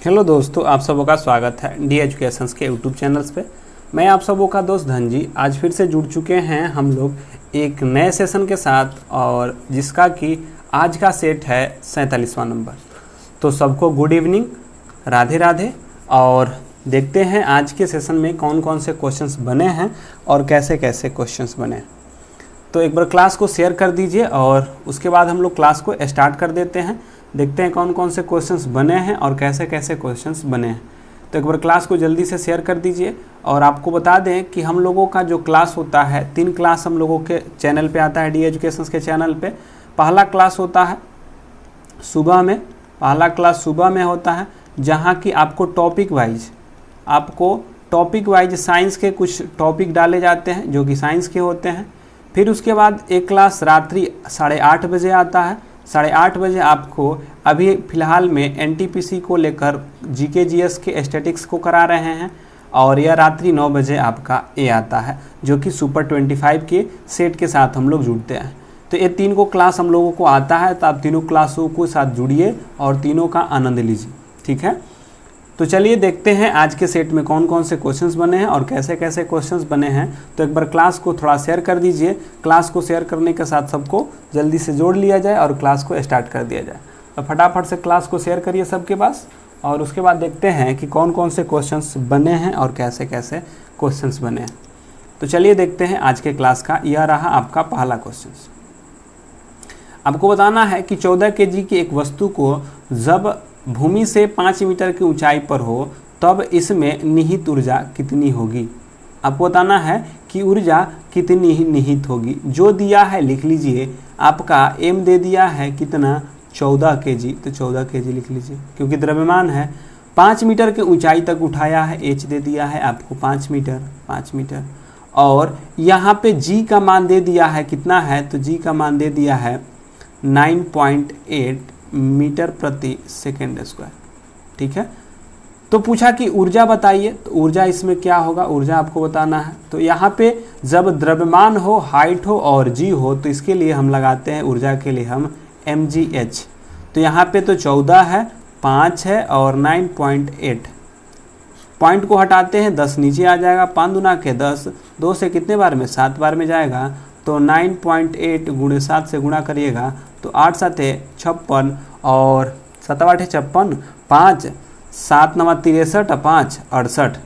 Hello दोस्तों, आप सबों का स्वागत है डी एजुकेशंस के यूट्यूब चैनल्स पे। मैं आप सबों का दोस्त धनजी आज फिर से जुड़ चुके हैं हम लोग एक नए सेशन के साथ, और जिसका कि आज का सेट है 47वां नंबर। तो सबको गुड इवनिंग, राधे राधे। और देखते हैं आज के सेशन में कौन कौन से क्वेश्चंस बने हैं और कैसे कैसे क्वेश्चंस बने हैं। तो एक बार क्लास को शेयर कर दीजिए और उसके बाद हम लोग क्लास को स्टार्ट कर देते हैं। देखते हैं कौन कौन से क्वेश्चंस बने हैं और कैसे कैसे क्वेश्चंस बने हैं। तो एक बार क्लास को जल्दी से शेयर कर दीजिए। और आपको बता दें कि हम लोगों का जो क्लास होता है, 3 क्लास हम लोगों के चैनल पे आता है, डी एजुकेशंस के चैनल पे। पहला क्लास होता है सुबह में, पहला क्लास सुबह में होता है, जहाँ की आपको टॉपिक वाइज साइंस के कुछ टॉपिक डाले जाते हैं जो कि साइंस के होते हैं। फिर उसके बाद एक क्लास रात्रि 8:30 बजे आता है। 8:30 बजे आपको अभी फ़िलहाल में एनटीपीसी को लेकर जीके जीएस के स्टैटिक्स को करा रहे हैं। और यह रात्रि 9 बजे आपका ए आता है, जो कि सुपर 25 के सेट के साथ हम लोग जुड़ते हैं। तो ये 3 को क्लास हम लोगों को आता है। तो आप तीनों क्लासों को साथ जुड़िए और तीनों का आनंद लीजिए, ठीक है। तो चलिए देखते हैं आज के सेट में कौन कौन से क्वेश्चंस बने हैं और कैसे कैसे क्वेश्चंस बने हैं। तो एक बार क्लास को थोड़ा शेयर कर दीजिए। क्लास को शेयर करने के साथ सबको जल्दी से जोड़ लिया जाए और क्लास को स्टार्ट कर दिया जाए। तो फटाफट से क्लास को शेयर करिए सबके पास, और उसके बाद देखते हैं कि कौन कौन से क्वेश्चंस बने हैं और कैसे कैसे क्वेश्चंस बने हैं। तो चलिए देखते हैं आज के क्लास का। यह रहा आपका पहला क्वेश्चन। आपको बताना है कि 14 kg की एक वस्तु को जब भूमि से 5 मीटर की ऊंचाई पर हो तब इसमें निहित ऊर्जा कितनी होगी। आपको बताना है कि ऊर्जा कितनी ही निहित होगी। जो दिया है लिख लीजिए। आपका एम दे दिया है कितना, 14 kg। तो 14 kg लिख लीजिए, क्योंकि द्रव्यमान है। 5 मीटर की ऊंचाई तक उठाया है, एच दे दिया है आपको 5 मीटर। और यहाँ पे जी का मान दे दिया है कितना है, तो जी का मान दे दिया है 9.8 मीटर प्रति सेकेंड स्क्वायर, ठीक है। तो पूछा कि ऊर्जा बताइए, तो ऊर्जा इसमें क्या होगा, ऊर्जा आपको बताना है। तो यहाँ पे जब द्रव्यमान हो, हाइट हो और जी हो, तो इसके लिए हम लगाते हैं ऊर्जा के लिए हम mgh। तो यहाँ पे तो 14 है, 5 है और 9.8। पॉइंट को हटाते हैं, 10 नीचे आ जाएगा। 5 दूना के 10, 2 से कितने बार में, 7 बार में जाएगा। तो 9.8 गुणे 7 से गुणा करिएगा तो 8 7 56 और 7 8 56, 5 7 9 63, 5 68,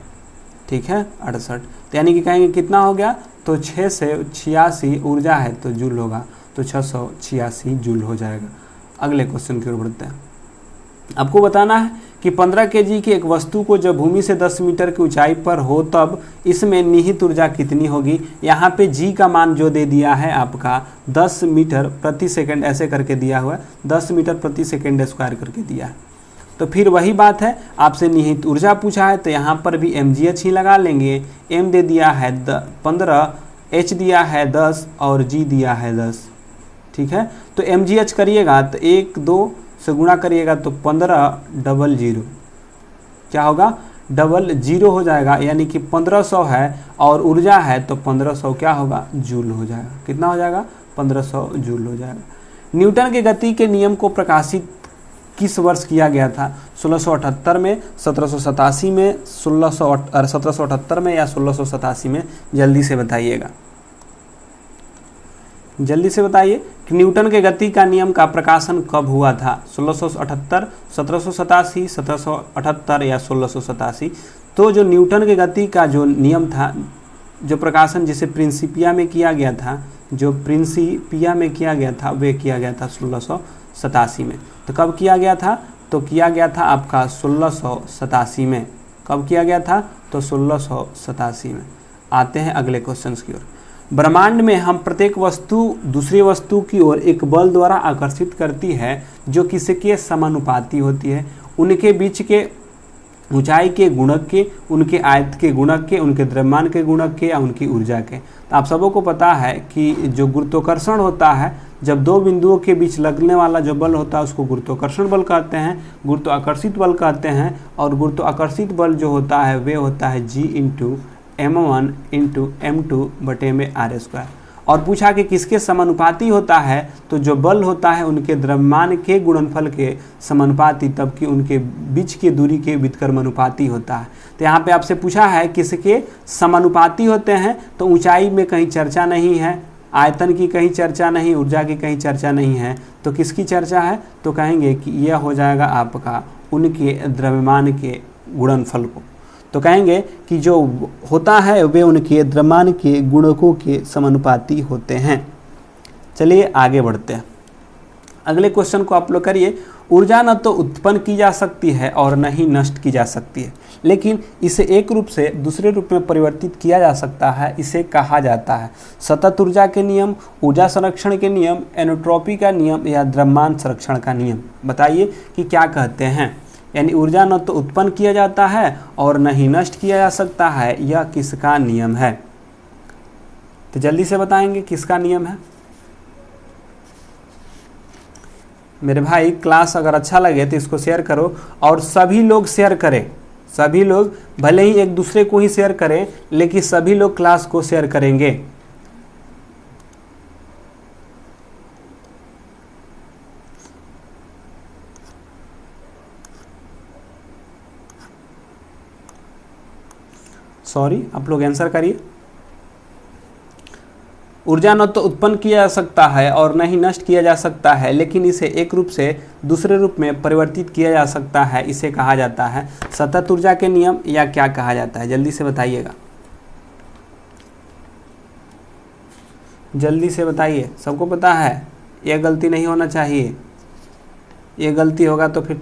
ठीक है 68। तो यानी कि कहेंगे कितना हो गया, तो 6 से 86 ऊर्जा है तो जूल होगा, तो 686 जूल हो जाएगा। अगले क्वेश्चन की ओर बढ़ते हैं। आपको बताना है कि 15 kg की एक वस्तु को जब भूमि से 10 मीटर की ऊंचाई पर हो तब इसमें निहित ऊर्जा कितनी होगी। यहाँ पे जी का मान जो दे दिया है आपका 10 मीटर प्रति सेकंड ऐसे करके दिया हुआ है, 10 मीटर प्रति सेकंड स्क्वायर करके दिया है। तो फिर वही बात है, आपसे निहित ऊर्जा पूछा है तो यहाँ पर भी mgh ही लगा लेंगे। m दे दिया है 15, h दिया है 10 और g दिया है 10, ठीक है। तो mgh करिएगा तो 1 2 से गुणा करिएगा तो 1500 क्या होगा, 00 हो जाएगा। यानी कि 1500 है और ऊर्जा है तो 1500 क्या होगा, जूल हो जाएगा। कितना हो जाएगा, 1500 जूल हो जाएगा। न्यूटन के गति के नियम को प्रकाशित किस वर्ष किया गया था, 1678 में, 1787 में, 1778 में या 1687 में। जल्दी से बताइएगा, जल्दी से बताइए कि न्यूटन के गति का नियम का प्रकाशन कब हुआ था, 1678, 1787, 1778 या 1687। तो जो न्यूटन के गति का जो नियम था, जो प्रकाशन जिसे प्रिंसिपिया में किया गया था, वे किया गया था 1687 में। तो कब किया गया था, तो किया गया था आपका 1687 में। कब किया गया था, तो 1687 में। आते हैं अगले क्वेश्चन की ओर। ब्रह्मांड में हम प्रत्येक वस्तु दूसरी वस्तु की ओर एक बल द्वारा आकर्षित करती है जो किसके समानुपाती होती है, उनके बीच के ऊंचाई के गुणक के, उनके आयत के गुणक के, उनके द्रव्यमान के गुणक के या उनकी ऊर्जा के। तो आप सबों को पता है कि जो गुरुत्वाकर्षण होता है, जब 2 बिंदुओं के बीच लगने वाला जो बल होता है उसको गुरुत्वाकर्षण बल कहते हैं, गुरुत्वाकर्षित बल कहते हैं। और गुरुत्वाकर्षित बल जो होता है वे होता है G × m1 × m2 बटे में r²। और पूछा कि किसके समानुपाती होता है, तो जो बल होता है उनके द्रव्यमान के गुणनफल के समानुपाती, तब कि उनके बीच की दूरी के व्युत्क्रमानुपाती होता है। तो यहाँ पे आपसे पूछा है किसके समानुपाती होते हैं, तो ऊंचाई में कहीं चर्चा नहीं है, आयतन की कहीं चर्चा नहीं, ऊर्जा की कहीं चर्चा नहीं है, तो किसकी चर्चा है, तो कहेंगे कि यह हो जाएगा आपका उनके द्रव्यमान के गुणनफल को। तो कहेंगे कि जो होता है वे उनके द्रव्यमान के गुणकों के समानुपाती होते हैं। चलिए आगे बढ़ते हैं, अगले क्वेश्चन को आप लोग करिए। ऊर्जा न तो उत्पन्न की जा सकती है और न ही नष्ट की जा सकती है, लेकिन इसे एक रूप से दूसरे रूप में परिवर्तित किया जा सकता है। इसे कहा जाता है सतत ऊर्जा के नियम, ऊर्जा संरक्षण के नियम, एनोट्रॉपी का नियम या द्रव्यमान संरक्षण का नियम। बताइए कि क्या कहते हैं। यानी ऊर्जा न तो उत्पन्न किया जाता है और न ही नष्ट किया जा सकता है, यह किसका नियम है? तो जल्दी से बताएंगे किसका नियम है। मेरे भाई क्लास अगर अच्छा लगे तो इसको शेयर करो, और सभी लोग शेयर करें, सभी लोग, भले ही एक दूसरे को ही शेयर करें लेकिन सभी लोग क्लास को शेयर करेंगे। सॉरी, आप लोग आंसर करिए। ऊर्जा न तो उत्पन्न किया जा सकता है और न ही नष्ट किया जा सकता है, लेकिन इसे एक रूप से दूसरे रूप में परिवर्तित किया जा सकता है। इसे कहा जाता है सतत ऊर्जा के नियम, या क्या कहा जाता है? जल्दी से बताइएगा, जल्दी से बताइए। सबको पता है, यह गलती नहीं होना चाहिए। ये गलती होगा तो फिर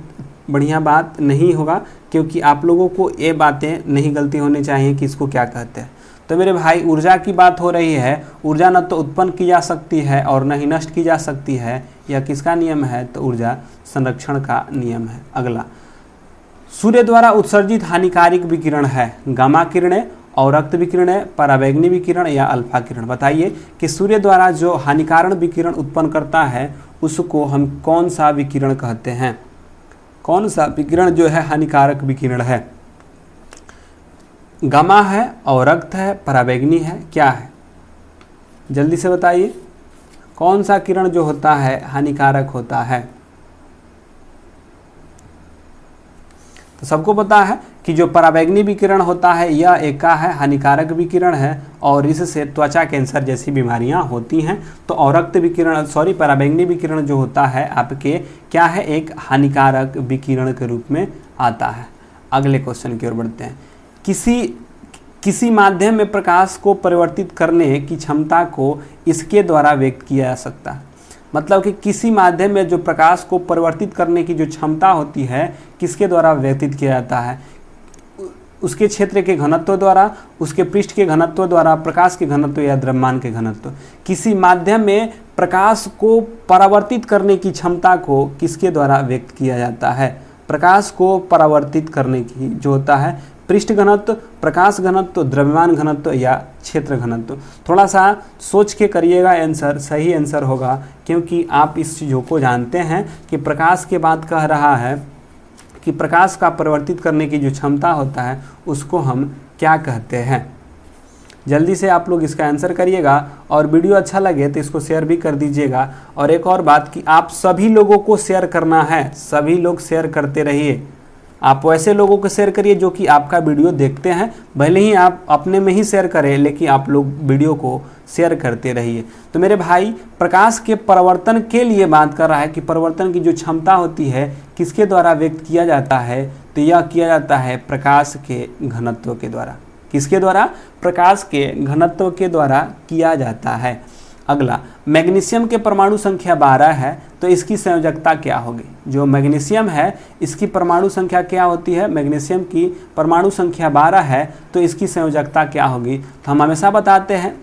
बढ़िया बात नहीं होगा, क्योंकि आप लोगों को ये बातें नहीं गलती होनी चाहिए कि इसको क्या कहते हैं। तो मेरे भाई ऊर्जा की बात हो रही है, ऊर्जा न तो उत्पन्न की जा सकती है और न ही नष्ट की जा सकती है, यह किसका नियम है? तो ऊर्जा संरक्षण का नियम है। अगला, सूर्य द्वारा उत्सर्जित हानिकारक विकिरण है गामा किरणें, अवरक्त विकिरणें, पराबैंगनी विकिरण या अल्फा किरण। बताइए कि सूर्य द्वारा जो हानिकारक विकिरण उत्पन्न करता है उसको हम कौन सा विकिरण कहते हैं? कौन सा विकिरण जो है हानिकारक विकिरण है? गामा है, अवरक्त है, पराबैंगनी है, क्या है? जल्दी से बताइए, कौन सा किरण जो होता है हानिकारक होता है? तो सबको पता है कि जो पराबैंगनी विकिरण होता है यह एक का है हानिकारक विकिरण है, और इससे त्वचा कैंसर जैसी बीमारियां होती हैं। तो अवरक्त विकिरण, सॉरी, पराबैंगनी विकिरण जो होता है आपके क्या है? एक हानिकारक विकिरण के रूप में आता है। अगले क्वेश्चन की ओर बढ़ते हैं। किसी माध्यम में प्रकाश को परिवर्तित करने की क्षमता को इसके द्वारा व्यक्त किया जा सकता है। मतलब कि किसी माध्यम में जो प्रकाश को परिवर्तित करने की जो क्षमता होती है किसके द्वारा व्यतीत किया जाता है? उसके क्षेत्र के घनत्व द्वारा, उसके पृष्ठ के घनत्व द्वारा, प्रकाश के घनत्व या द्रव्यमान के घनत्व। किसी माध्यम में प्रकाश को परावर्तित करने की क्षमता को किसके द्वारा व्यक्त किया जाता है? प्रकाश को परावर्तित करने की जो होता है पृष्ठ घनत्व, प्रकाश घनत्व, द्रव्यमान घनत्व या क्षेत्र घनत्व। थोड़ा सा सोच के करिएगा, आंसर सही आंसर होगा, क्योंकि आप इस चीज़ों को जानते हैं कि प्रकाश के बाद कह रहा है कि प्रकाश का परिवर्तित करने की जो क्षमता होता है उसको हम क्या कहते हैं। जल्दी से आप लोग इसका आंसर करिएगा, और वीडियो अच्छा लगे तो इसको शेयर भी कर दीजिएगा। और एक और बात कि आप सभी लोगों को शेयर करना है, सभी लोग शेयर करते रहिए। आप वैसे लोगों को शेयर करिए जो कि आपका वीडियो देखते हैं, भले ही आप अपने में ही शेयर करें लेकिन आप लोग वीडियो को शेयर करते रहिए। तो मेरे भाई प्रकाश के परिवर्तन के लिए बात कर रहा है कि परिवर्तन की जो क्षमता होती है किसके द्वारा व्यक्त किया जाता है? तो यह किया जाता है प्रकाश के घनत्व के द्वारा। किसके द्वारा? प्रकाश के घनत्व के द्वारा किया जाता है। अगला, मैग्नीशियम के परमाणु संख्या 12 है, तो इसकी संयोजकता क्या होगी? जो मैग्नीशियम है इसकी परमाणु संख्या क्या होती है? मैग्नीशियम की परमाणु संख्या 12 है, तो इसकी संयोजकता क्या होगी? तो हम हमेशा बताते हैं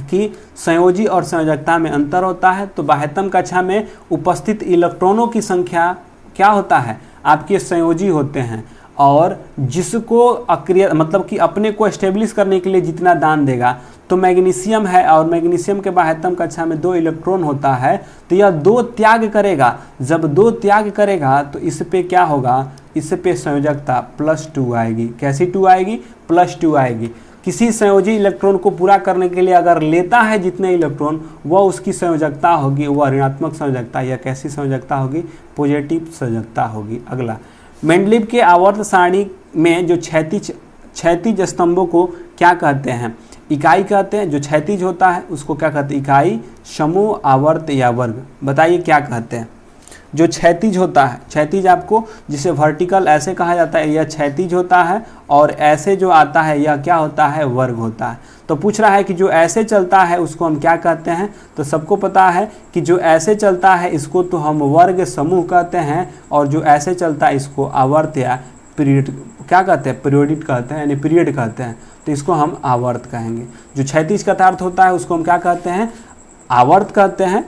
कि संयोजी और संयोजकता में अंतर होता है। तो 72 कक्षा में उपस्थित इलेक्ट्रॉनों की संख्या क्या होता है? आपके संयोजी होते हैं, और जिसको अक्रिय मतलब कि अपने को एस्टेब्लिश करने के लिए जितना दान देगा, तो मैग्नीशियम है, और मैग्नीशियम के 72 कक्षा में 2 इलेक्ट्रॉन होता है, तो यह 2 त्याग करेगा। जब 2 त्याग करेगा तो इस पे क्या होगा? इस पे संयोजकता +2 आएगी। कैसी 2 आएगी? +2 आएगी। किसी संयोजी इलेक्ट्रॉन को पूरा करने के लिए अगर लेता है जितने इलेक्ट्रॉन, वह उसकी संयोजकता होगी वह ऋणात्मक संयोजकता, या कैसी संयोजकता होगी, पॉजिटिव संयोजकता होगी। अगला, मेंडलीव के आवर्त सारणी में जो क्षैतिज स्तंभों को क्या कहते हैं, इकाई कहते हैं। जो क्षैतिज होता है उसको क्या कहते हैं, इकाई, समूह, आवर्त या वर्ग। बताइए क्या कहते हैं। जो क्षैतिज होता है, क्षैतिज आपको जिसे वर्टिकल ऐसे कहा जाता है, यह क्षैतिज होता है, और ऐसे जो आता है यह क्या होता है, वर्ग होता है। तो पूछ रहा है कि जो ऐसे चलता है उसको हम क्या कहते हैं, तो सबको पता है कि जो ऐसे चलता है इसको तो हम वर्ग समूह कहते हैं, और जो ऐसे चलता है इसको आवर्त या पीरियड क्या कहते हैं, पीरियडिक कहते हैं, यानी पीरियड कहते हैं, तो इसको हम आवर्त कहेंगे। जो क्षैतिज कतार्थ होता है उसको हम क्या कहते हैं, आवर्त कहते हैं,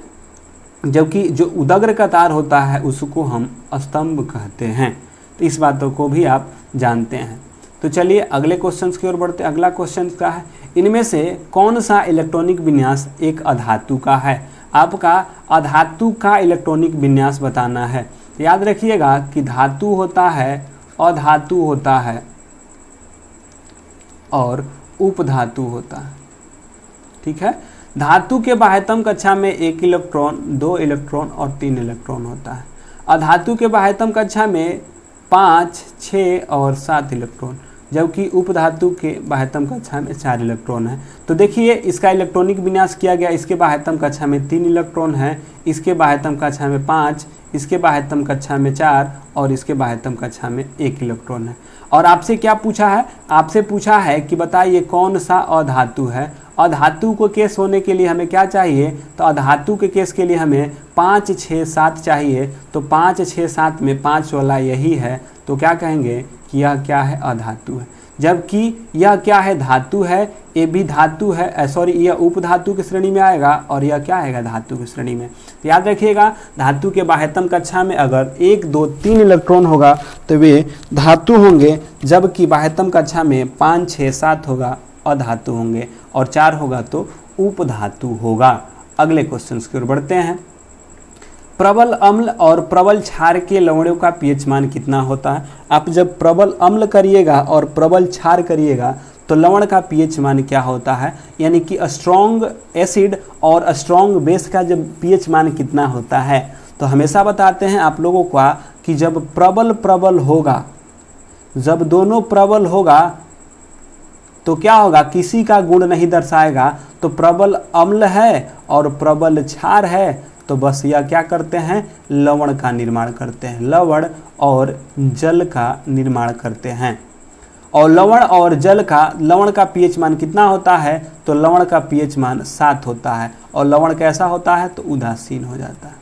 जबकि जो उदग्र कतार होता है उसको हम स्तंभ कहते हैं। तो इस बातों को भी आप जानते हैं। तो चलिए अगले क्वेश्चन की ओर बढ़ते हैं। अगला क्वेश्चन क्या है, इनमें से कौन सा इलेक्ट्रॉनिक विन्यास एक अधातु का है। आपका अधातु का इलेक्ट्रॉनिक विन्यास बताना है। याद रखिएगा कि धातु होता है, अधातु होता है और उपधातु होता है। ठीक है, धातु के बाह्यतम कक्षा में 1 इलेक्ट्रॉन, 2 इलेक्ट्रॉन और 3 इलेक्ट्रॉन होता है। अधातु के बाह्यतम कक्षा में 5, 6 और 7 इलेक्ट्रॉन, जबकि उपधातु के बाह्यतम कक्षा में 4 इलेक्ट्रॉन है। तो देखिए इसका इलेक्ट्रॉनिक विन्यास किया गया। इसके बाह्यतम कक्षा में 3 इलेक्ट्रॉन है, इसके बाह्यतम कक्षा में 5, इसके बाह्यतम कक्षा में 4 और इसके बाह्यतम कक्षा में 1 इलेक्ट्रॉन है। और आपसे क्या पूछा है, आपसे पूछा है कि बताइए कौन सा अधातु है। अधातु को केस होने के लिए हमें क्या चाहिए, तो अधातु के केस के लिए हमें 5, 6, 7 चाहिए। तो 5, 6, 7 में 5 वाला यही है, तो क्या कहेंगे कि यह क्या है, अधातु है। जबकि यह क्या है, धातु है, ये भी धातु है, सॉरी यह उपधातु की श्रेणी में आएगा और यह क्या आएगा, धातु की श्रेणी में। तो याद रखिएगा धातु के बाह्यतम कक्षा में अगर 1, 2, 3 इलेक्ट्रॉन होगा तो वे धातु होंगे, जबकि बाह्यतम कक्षा में 5, 6, 7 होगा अधातु होंगे और 4 होगा तो उपधातु होगा। अगले क्वेश्चन की ओर बढ़ते हैं। प्रबल अम्ल और प्रबल क्षार के लवणों का पीएच मान कितना होता है। आप जब प्रबल अम्ल करिएगा और प्रबल क्षार करिएगा तो लवण का पीएच मान क्या होता है, यानी कि स्ट्रॉन्ग एसिड और स्ट्रॉन्ग बेस का जब पीएच मान कितना होता है। तो हमेशा बताते हैं आप लोगों का कि जब प्रबल होगा, जब दोनों प्रबल होगा तो क्या होगा, किसी का गुण नहीं दर्शाएगा। तो प्रबल अम्ल है और प्रबल क्षार है, तो बस यह क्या करते हैं, लवण का निर्माण करते हैं, लवण और जल का निर्माण करते हैं। और लवण और जल का, लवण का पीएच मान कितना होता है, तो लवण का पीएच मान 7 होता है। और लवण कैसा होता है, तो उदासीन हो जाता है।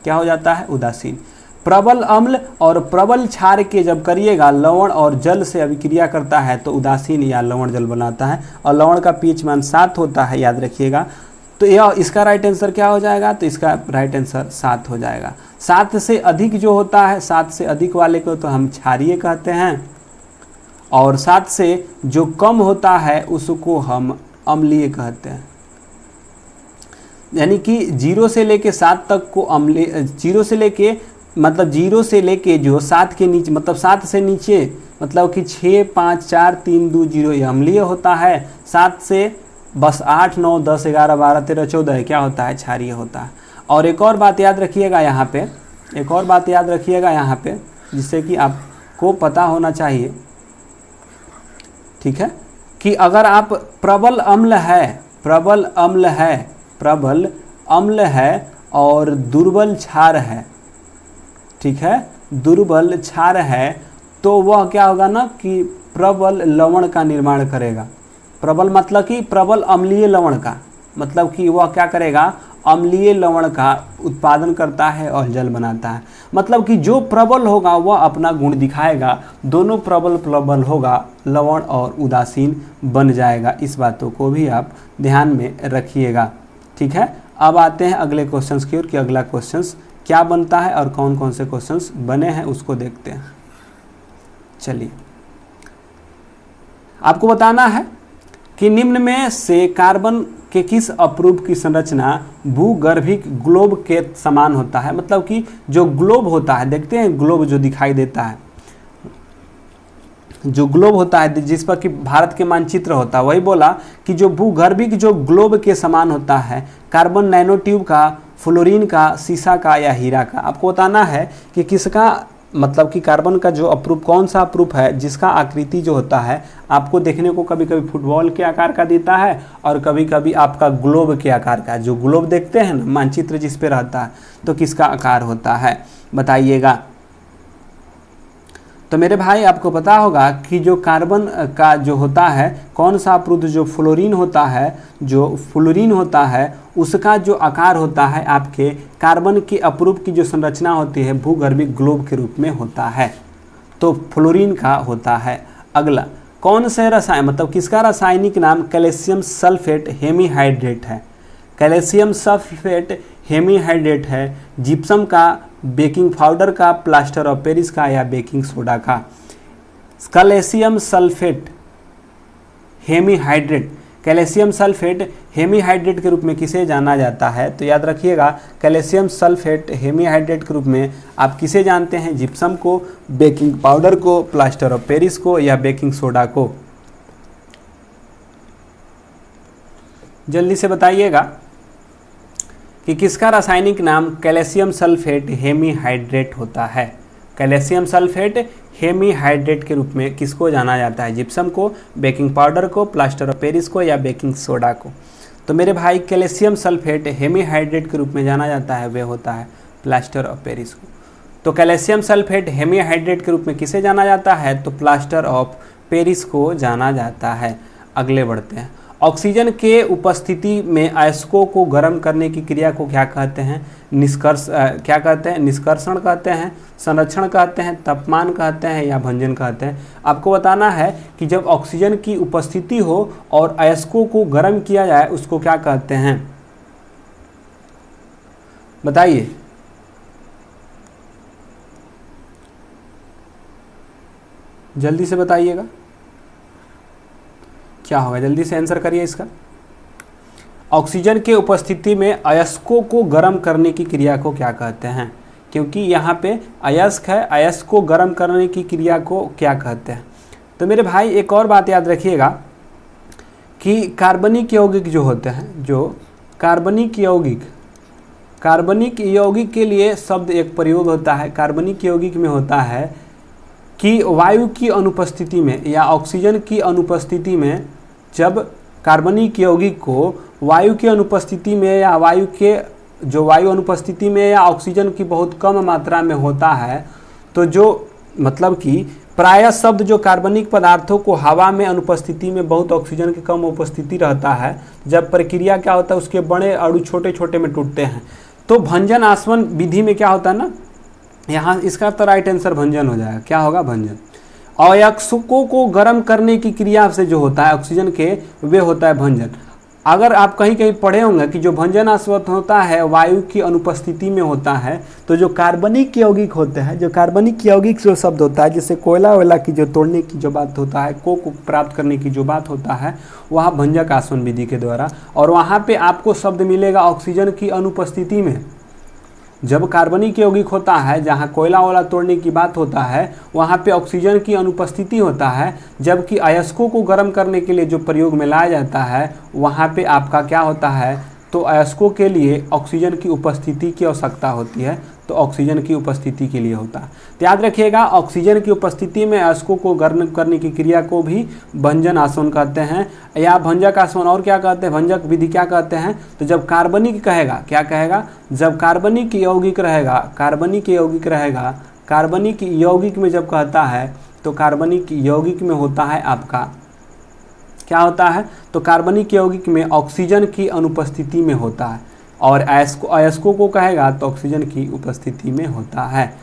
क्या हो जाता है, उदासीन। प्रबल अम्ल और प्रबल क्षार के जब करिएगा, लवण और जल से अभिक्रिया करता है तो उदासीन या लवण जल बनाता है, और लवण का पीएच मान 7 होता है, याद रखिएगा। तो यह इसका राइट आंसर क्या हो जाएगा, तो इसका राइट आंसर 7 हो जाएगा। 7 से अधिक जो होता है, 7 से अधिक वाले को तो हम क्षारीय कहते हैं, और 7 से जो कम होता है उसको हम अम्लीय कहते हैं। यानी कि 0 से लेके 7 तक को अम्लीय, 0 से लेके मतलब 0 से लेके जो 7 के नीचे, मतलब 7 से नीचे, मतलब कि 6, 5, 4, 3, 2, 0 ये अम्लीय होता है। 7 से बस 8, 9, 10, 11, 12, 13, 14 क्या होता है, क्षारीय होता है। और एक और बात याद रखिएगा यहाँ पे, एक और बात याद रखिएगा यहाँ पे, जिससे कि आपको पता होना चाहिए, ठीक है, कि अगर आप प्रबल अम्ल है, प्रबल अम्ल है, प्रबल अम्ल है और दुर्बल क्षार है, ठीक है, दुर्बल क्षार है, तो वह क्या होगा ना कि प्रबल लवण का निर्माण करेगा। प्रबल मतलब कि प्रबल अम्लीय लवण का, मतलब कि वह क्या करेगा, अम्लीय लवण का उत्पादन करता है और जल बनाता है। मतलब कि जो प्रबल होगा वह अपना गुण दिखाएगा, दोनों प्रबल होगा, लवण और उदासीन बन जाएगा। इस बातों को भी आप ध्यान में रखिएगा, ठीक है। अब आते हैं अगले क्वेश्चंस की ओर कि अगला क्वेश्चंस क्या बनता है और कौन कौन से क्वेश्चंस बने हैं उसको देखते हैं। चलिए, आपको बताना है कि निम्न में से कार्बन के किस अपरूप की संरचना भूगर्भिक ग्लोब के समान होता है। मतलब कि जो ग्लोब होता है, देखते हैं ग्लोब जो दिखाई देता है, जो ग्लोब होता है जिस पर कि भारत के मानचित्र होता है, वही बोला कि जो भूगर्भिक जो ग्लोब के समान होता है, कार्बन नैनो ट्यूब का, फ्लोरीन का, सीसा का या हीरा का। आपको बताना है कि किसका मतलब कि कार्बन का जो अप्रूप कौन सा अप्रूप है जिसका आकृति जो होता है आपको देखने को कभी कभी फुटबॉल के आकार का देता है और कभी कभी आपका ग्लोब के आकार का। जो ग्लोब देखते हैं ना मानचित्र जिस पे रहता है, तो किसका आकार होता है बताइएगा। तो मेरे भाई आपको पता होगा कि जो कार्बन का जो होता है कौन सा अप्रूप, जो फ्लोरीन होता है, जो फ्लोरीन होता है उसका जो आकार होता है आपके कार्बन के अप्रूप की जो संरचना होती है भूगर्भिक ग्लोब के रूप में होता है, तो फ्लोरीन का होता है। अगला कौन से रसायन मतलब किसका रासायनिक नाम कैल्शियम सल्फेट हेमीहाइड्रेट है। कैल्शियम सल्फेट हेमीहाइड्रेट है जिप्सम का, बेकिंग पाउडर का, प्लास्टर ऑफ पेरिस का या बेकिंग सोडा का। Calcium sulphate hemihydrate, calcium sulphate hemihydrate के रूप में किसे जाना जाता है, तो याद रखिएगा कैल्शियम सल्फेट हेमीहाइड्रेट के रूप में आप किसे जानते हैं, जिप्सम को, बेकिंग पाउडर को, प्लास्टर ऑफ पेरिस को या बेकिंग सोडा को। जल्दी से बताइएगा कि किसका रासायनिक नाम कैल्शियम सल्फेट हेमीहाइड्रेट होता है। कैल्शियम सल्फेट हेमीहाइड्रेट के रूप में किसको जाना जाता है, जिप्सम को, बेकिंग पाउडर को, प्लास्टर ऑफ पेरिस को या बेकिंग सोडा को। तो मेरे भाई कैल्शियम सल्फेट हेमीहाइड्रेट के रूप में जाना जाता है वह होता है प्लास्टर ऑफ पेरिस को। तो कैल्शियम सल्फेट हेमीहाइड्रेट के रूप में किसे जाना जाता है, तो प्लास्टर ऑफ पेरिस को जाना जाता है। अगले बढ़ते हैं। ऑक्सीजन के उपस्थिति में अयस्कों को गर्म करने की क्रिया को क्या कहते हैं, क्या कहते हैं, निष्कर्षण कहते हैं, संरक्षण कहते हैं, तापमान कहते हैं या भंजन कहते हैं। आपको बताना है कि जब ऑक्सीजन की उपस्थिति हो और अयस्कों को गर्म किया जाए उसको क्या कहते हैं, बताइए। जल्दी से बताइएगा क्या होगा, जल्दी से आंसर करिए इसका। ऑक्सीजन के उपस्थिति में अयस्कों को गर्म करने की क्रिया को क्या कहते हैं, क्योंकि यहाँ पे अयस्क है, अयस्क को गर्म करने की क्रिया को क्या कहते हैं। तो मेरे भाई एक और बात याद रखिएगा कि कार्बनिक यौगिक जो होते हैं, जो कार्बनिक यौगिक के लिए शब्द एक प्रयोग होता है। कार्बनिक यौगिक में होता है कि वायु की अनुपस्थिति में या ऑक्सीजन की अनुपस्थिति में, जब कार्बनिक यौगिक को वायु की अनुपस्थिति में या वायु अनुपस्थिति में या ऑक्सीजन की बहुत कम मात्रा में होता है, तो जो मतलब कि प्रायः शब्द जो कार्बनिक पदार्थों को हवा में अनुपस्थिति में बहुत ऑक्सीजन की कम उपस्थिति रहता है, जब प्रक्रिया क्या होता है उसके बड़े अणु छोटे छोटे में टूटते हैं, तो भंजन आसवन विधि में क्या होता है ना, यहाँ इसका तो राइट आंसर भंजन हो जाएगा। क्या होगा, भंजन। अयस्कों को गर्म करने की क्रिया से जो होता है ऑक्सीजन के, वे होता है भंजन। अगर आप कहीं कहीं पढ़े होंगे कि जो भंजन आसवन होता है वायु की अनुपस्थिति में होता है, तो जो कार्बनिक यौगिक होते हैं, जो कार्बनिक यौगिक जो शब्द होता है, जैसे कोयला वोयला की जो तोड़ने की जो बात होता है, को प्राप्त करने की जो बात होता है, वहाँ भंजक आसवन विधि के द्वारा। और वहाँ पे आपको शब्द मिलेगा ऑक्सीजन की अनुपस्थिति में। जब कार्बनिक यौगिक होता है, जहाँ कोयला वाला तोड़ने की बात होता है, वहाँ पे ऑक्सीजन की अनुपस्थिति होता है, जबकि अयस्कों को गर्म करने के लिए जो प्रयोग में लाया जाता है वहाँ पे आपका क्या होता है, तो अयस्कों के लिए ऑक्सीजन की उपस्थिति की आवश्यकता होती है, तो ऑक्सीजन की उपस्थिति के लिए होता है। तो याद रखिएगा ऑक्सीजन की उपस्थिति में अयस्कों को गर्म करने की क्रिया को भी भंजन आसवन कहते हैं या भंजक आसवन। और क्या कहते हैं, भंजक विधि क्या कहते हैं, तो जब कार्बनिक कहेगा, क्या कहेगा, जब कार्बनिक यौगिक रहेगा, कार्बनिक यौगिक में जब कहता है, तो कार्बनिक यौगिक में होता है आपका क्या होता है, तो कार्बनिक यौगिक में ऑक्सीजन की अनुपस्थिति में होता है, और अयस्कों को कहेगा तो ऑक्सीजन की उपस्थिति में होता है।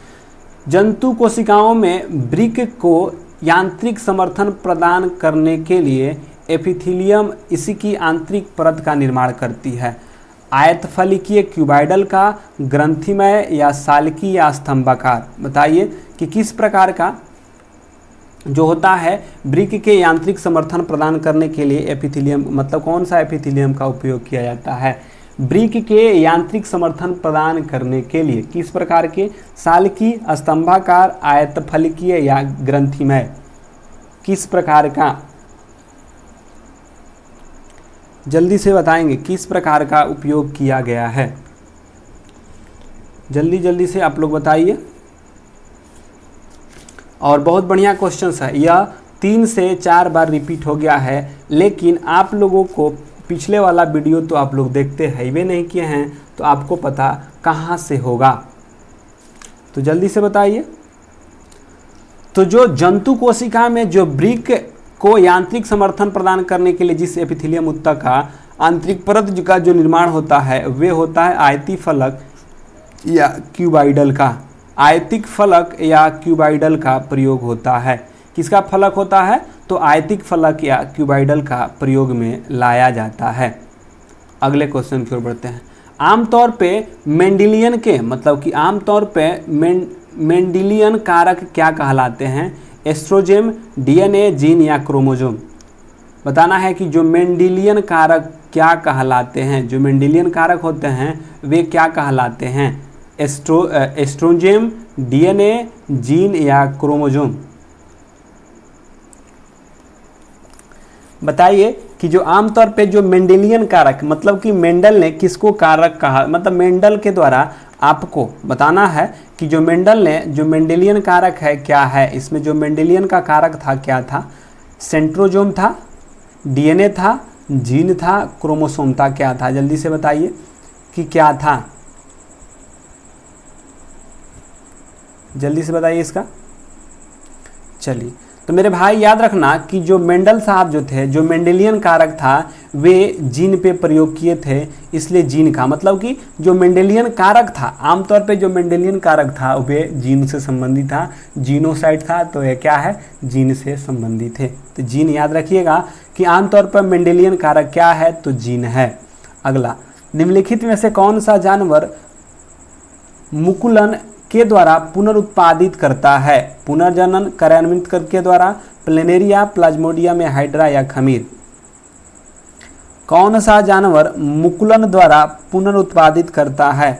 जंतु कोशिकाओं में वृक्क को यांत्रिक समर्थन प्रदान करने के लिए एपिथेलियम इसकी आंतरिक परत का निर्माण करती है। आयतफलिकीय, क्यूबाइडल का, ग्रंथिमय या सालकी या स्तंभाकार। बताइए कि किस प्रकार का जो होता है वृक्क के यांत्रिक समर्थन प्रदान करने के लिए एपिथेलियम, मतलब कौन सा एपिथेलियम का उपयोग किया जाता है वृक्क के यांत्रिक समर्थन प्रदान करने के लिए, किस प्रकार के, सालकी, स्तंभाकार, आयतफलिकीय या ग्रंथिमय। किस प्रकार का, जल्दी से बताएंगे किस प्रकार का उपयोग किया गया है, जल्दी जल्दी से आप लोग बताइए। और बहुत बढ़िया क्वेश्चन है, यह 3 से 4 बार रिपीट हो गया है, लेकिन आप लोगों को पिछले वाला वीडियो तो आप लोग देखते हैं वे नहीं किए हैं, तो आपको पता कहाँ से होगा, तो जल्दी से बताइए। तो जो जंतु कोशिका में जो वृक्क को यांत्रिक समर्थन प्रदान करने के लिए जिस एपिथेलियम ऊतक का आंतरिक परत का जो निर्माण होता है वे होता है आयतीय फलक या क्यूबाइडल का, आयतिक फलक या क्यूबाइडल का प्रयोग होता है। किसका फलक होता है, तो आयतिक फलक या क्यूबाइडल का प्रयोग में लाया जाता है। अगले क्वेश्चन की ओर बढ़ते हैं। आमतौर पे मेंडेलियन के मतलब कि आमतौर पे मेंडेलियन कारक क्या कहलाते हैं, एस्ट्रोजेन, डीएनए, जीन या क्रोमोसोम। बताना है कि जो मेंडेलियन कारक क्या कहलाते हैं, जो मेंडेलियन कारक होते हैं वे क्या कहलाते हैं, एस्ट्रोजेन, डीएनए, जीन या क्रोमोसोम। बताइए कि जो आमतौर पे जो मेंडेलियन कारक मतलब कि मेंडल ने किसको कारक कहा, मतलब मेंडल के द्वारा आपको बताना है कि जो मेंडल ने जो मेंडेलियन कारक है क्या है। इसमें जो मेंडेलियन का कारक था क्या था, सेंट्रोजोम था, डीएनए था, जीन था, क्रोमोसोम था, क्या था, जल्दी से बताइए कि क्या था, जल्दी से बताइए इसका। चलिए, तो मेरे भाई याद रखना कि जो मेंडल साहब जो थे, जो मेंडेलियन कारक था वे जीन पे प्रयोग किए थे, इसलिए जीन का मतलब कि जो मेंडेलियन कारक था, आमतौर पे जो मेंडेलियन कारक था वे जीन से संबंधित था, जीनोसाइट था, तो ये क्या है, जीन से संबंधित है। तो जीन याद रखिएगा कि आमतौर पर मेंडेलियन कारक क्या है, तो जीन है। अगला, निम्नलिखित में से कौन सा जानवर मुकुलन के द्वारा पुनरुत्पादित करता है, पुनर्जनन कार्यान्वित के द्वारा, प्लेनेरिया, प्लाज्मोडियम या हाइड्रा या खमीर। कौन सा जानवर मुकुलन द्वारा पुनरुत्पादित करता है,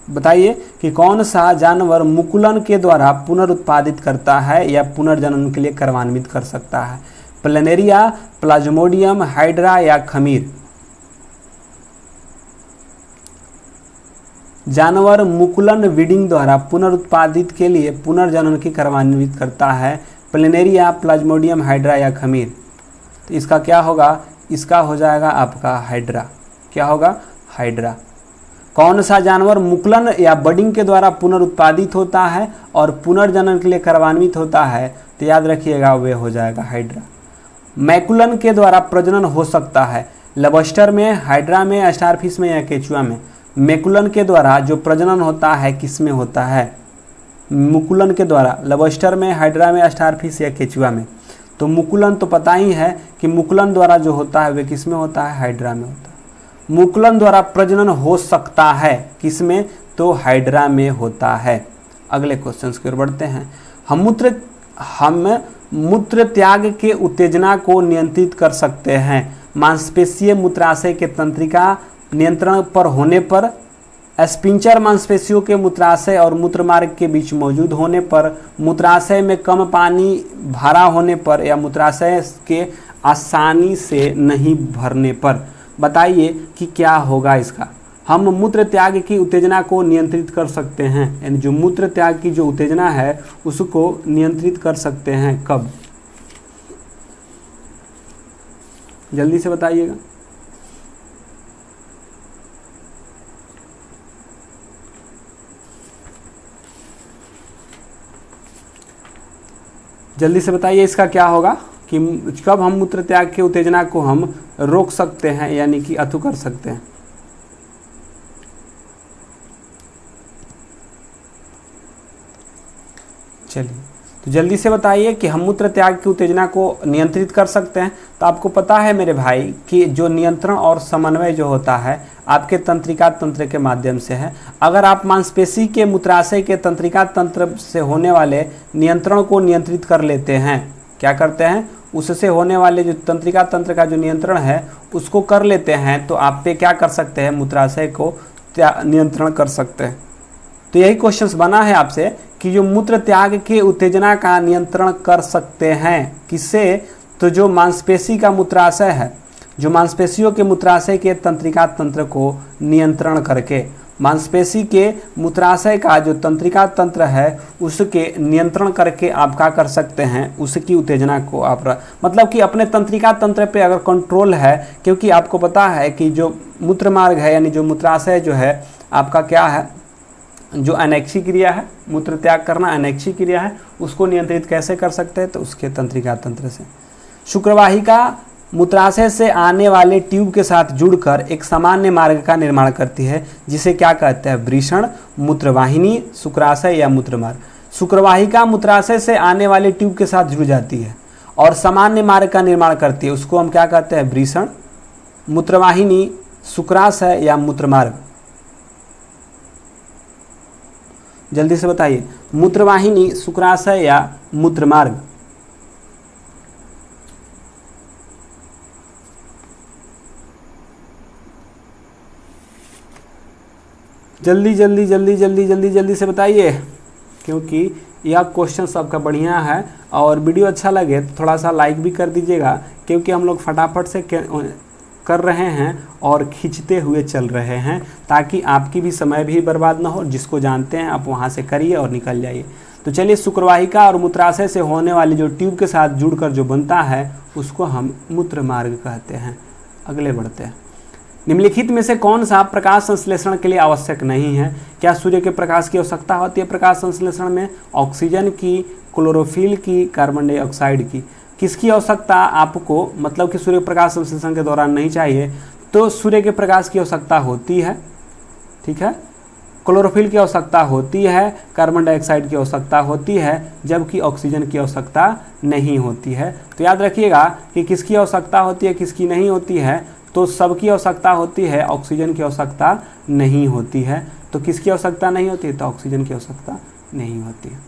बताइए कि कौन सा जानवर मुकुलन के द्वारा पुनरुत्पादित करता है या पुनर्जनन के लिए कार्यान्वित कर सकता है, प्लेनेरिया, प्लाज्मोडियम, हाइड्रा या खमीर। जानवर मुकुलन ब्रीडिंग द्वारा पुनरुत्पादित के लिए पुनर्जनन की कार्यान्वित करता है, प्लेनेरिया, प्लाज्मोडियम, हाइड्रा या खमीर। तो इसका क्या होगा, इसका हो जाएगा आपका हाइड्रा। क्या होगा, हाइड्रा। कौन सा जानवर मुकुलन या बडिंग के द्वारा पुनरुत्पादित होता है और पुनर्जनन के लिए कार्यान्वित होता है, तो याद रखिएगा वे हो जाएगा हाइड्रा। मैकुलन के द्वारा प्रजनन हो सकता है, लॉबस्टर में, हाइड्रा में, स्टारफिश में या केचुआ में। मैकुलन के द्वारा जो प्रजनन होता है किस में होता है, मुकुलन के द्वारा लॉबस्टर में, हाइड्रा में, स्टारफिश या केचुआ में। तो मुकुलन तो पता ही है कि मुकुलन द्वारा जो होता है वे किस में होता है, हाइड्रा में होता है। मुकुलन द्वारा प्रजनन हो सकता है किस में, तो हाइड्रा में होता है। अगले क्वेश्चन की ओर बढ़ते हैं। हम मूत्र त्याग के उत्तेजना को नियंत्रित कर सकते हैं। मांसपेशीय मूत्राशय के तंत्रिका नियंत्रण पर होने पर, स्पिंचर मांसपेशियों के मूत्राशय और मूत्रमार्ग के बीच मौजूद होने पर, मूत्राशय में कम पानी भरा होने पर या मूत्राशय के आसानी से नहीं भरने पर। बताइए कि क्या होगा इसका। हम मूत्र त्याग की उत्तेजना को नियंत्रित कर सकते हैं, यानी जो मूत्र त्याग की जो उत्तेजना है उसको नियंत्रित कर सकते हैं कब, जल्दी से बताइएगा। जल्दी से बताइए इसका क्या होगा कि कब हम मूत्र त्याग के उत्तेजना को हम रोक सकते हैं, यानी कि अथु कर सकते हैं। चलिए, तो जल्दी से बताइए कि हम मूत्र त्याग की उत्तेजना को नियंत्रित कर सकते हैं। तो आपको पता है मेरे भाई कि जो नियंत्रण और समन्वय जो होता है आपके तंत्रिका तंत्र के माध्यम से है। अगर आप मांसपेशी के मूत्राशय के तंत्रिका तंत्र से होने वाले नियंत्रण को नियंत्रित कर लेते हैं, क्या करते हैं, उससे होने वाले जो तंत्रिका तंत्र का जो नियंत्रण है उसको कर लेते हैं, तो आप पे क्या कर सकते हैं, मूत्राशय को नियंत्रण कर सकते हैं। तो यही क्वेश्चन बना है आपसे कि जो मूत्र त्याग के उत्तेजना का नियंत्रण कर सकते हैं किससे, तो जो मांसपेशी का मूत्राशय है, जो मांसपेशियों के मूत्राशय के तंत्रिका तंत्र को नियंत्रण करके, मांसपेशी के मूत्राशय का जो तंत्रिका तंत्र है उसके नियंत्रण करके आप क्या कर सकते हैं, उसकी उत्तेजना को आप मतलब कि अपने तंत्रिका तंत्र पे अगर कंट्रोल है, क्योंकि आपको पता है कि जो मूत्र मार्ग है यानी जो मूत्राशय जो है आपका क्या है, जो अनैच्छिक क्रिया है, मूत्र त्याग करना अनैच्छिक क्रिया है, उसको नियंत्रित कैसे कर सकते हैं, तो उसके तंत्रिका तंत्र से। शुक्रवाहिका मूत्राशय से आने वाले ट्यूब के साथ जुड़कर एक सामान्य मार्ग का निर्माण करती है जिसे क्या कहते हैं, वृषण, मूत्रवाहिनी, शुक्राशय या मूत्रमार्ग। शुक्रवाहिका मूत्राशय से आने वाले ट्यूब के साथ जुड़ जाती है और सामान्य मार्ग का निर्माण करती है, उसको हम क्या कहते हैं, वृषण, मूत्रवाहिनी, शुक्राशय या मूत्रमार्ग। जल्दी से बताइए, मूत्रवाहिनी, शुक्राशय या मूत्रमार्ग। जल्दी जल्दी जल्दी जल्दी जल्दी जल्दी से बताइए, क्योंकि यह क्वेश्चन सबका बढ़िया है और वीडियो अच्छा लगे तो थोड़ा सा लाइक भी कर दीजिएगा, क्योंकि हम लोग फटाफट से कर रहे हैं और खींचते हुए चल रहे हैं ताकि आपकी भी समय भी बर्बाद ना हो। जिसको जानते हैं आप वहाँ से करिए और निकल जाइए। तो चलिए, शुक्रवाहिका और मूत्राशय से होने वाली जो ट्यूब के साथ जुड़कर जो बनता है उसको हम मूत्र मार्ग कहते हैं। अगले बढ़ते हैं। निम्नलिखित में से कौन सा प्रकाश संश्लेषण के लिए आवश्यक नहीं है? क्या सूर्य के प्रकाश की आवश्यकता होती है प्रकाश संश्लेषण में? ऑक्सीजन की, क्लोरोफिल की, कार्बन डाइऑक्साइड की? किसकी आवश्यकता आपको, मतलब कि सूर्य प्रकाश संश्लेषण के दौरान नहीं चाहिए? तो सूर्य के प्रकाश की आवश्यकता होती है, ठीक है, क्लोरोफिल की आवश्यकता होती है, कार्बन डाइऑक्साइड की आवश्यकता होती है, जबकि ऑक्सीजन की आवश्यकता नहीं होती है। तो याद रखिएगा कि किसकी आवश्यकता होती है, किसकी नहीं होती है। तो सबकी आवश्यकता होती है, ऑक्सीजन की आवश्यकता नहीं होती है। तो किसकी आवश्यकता नहीं होती है, तो ऑक्सीजन की आवश्यकता नहीं होती है।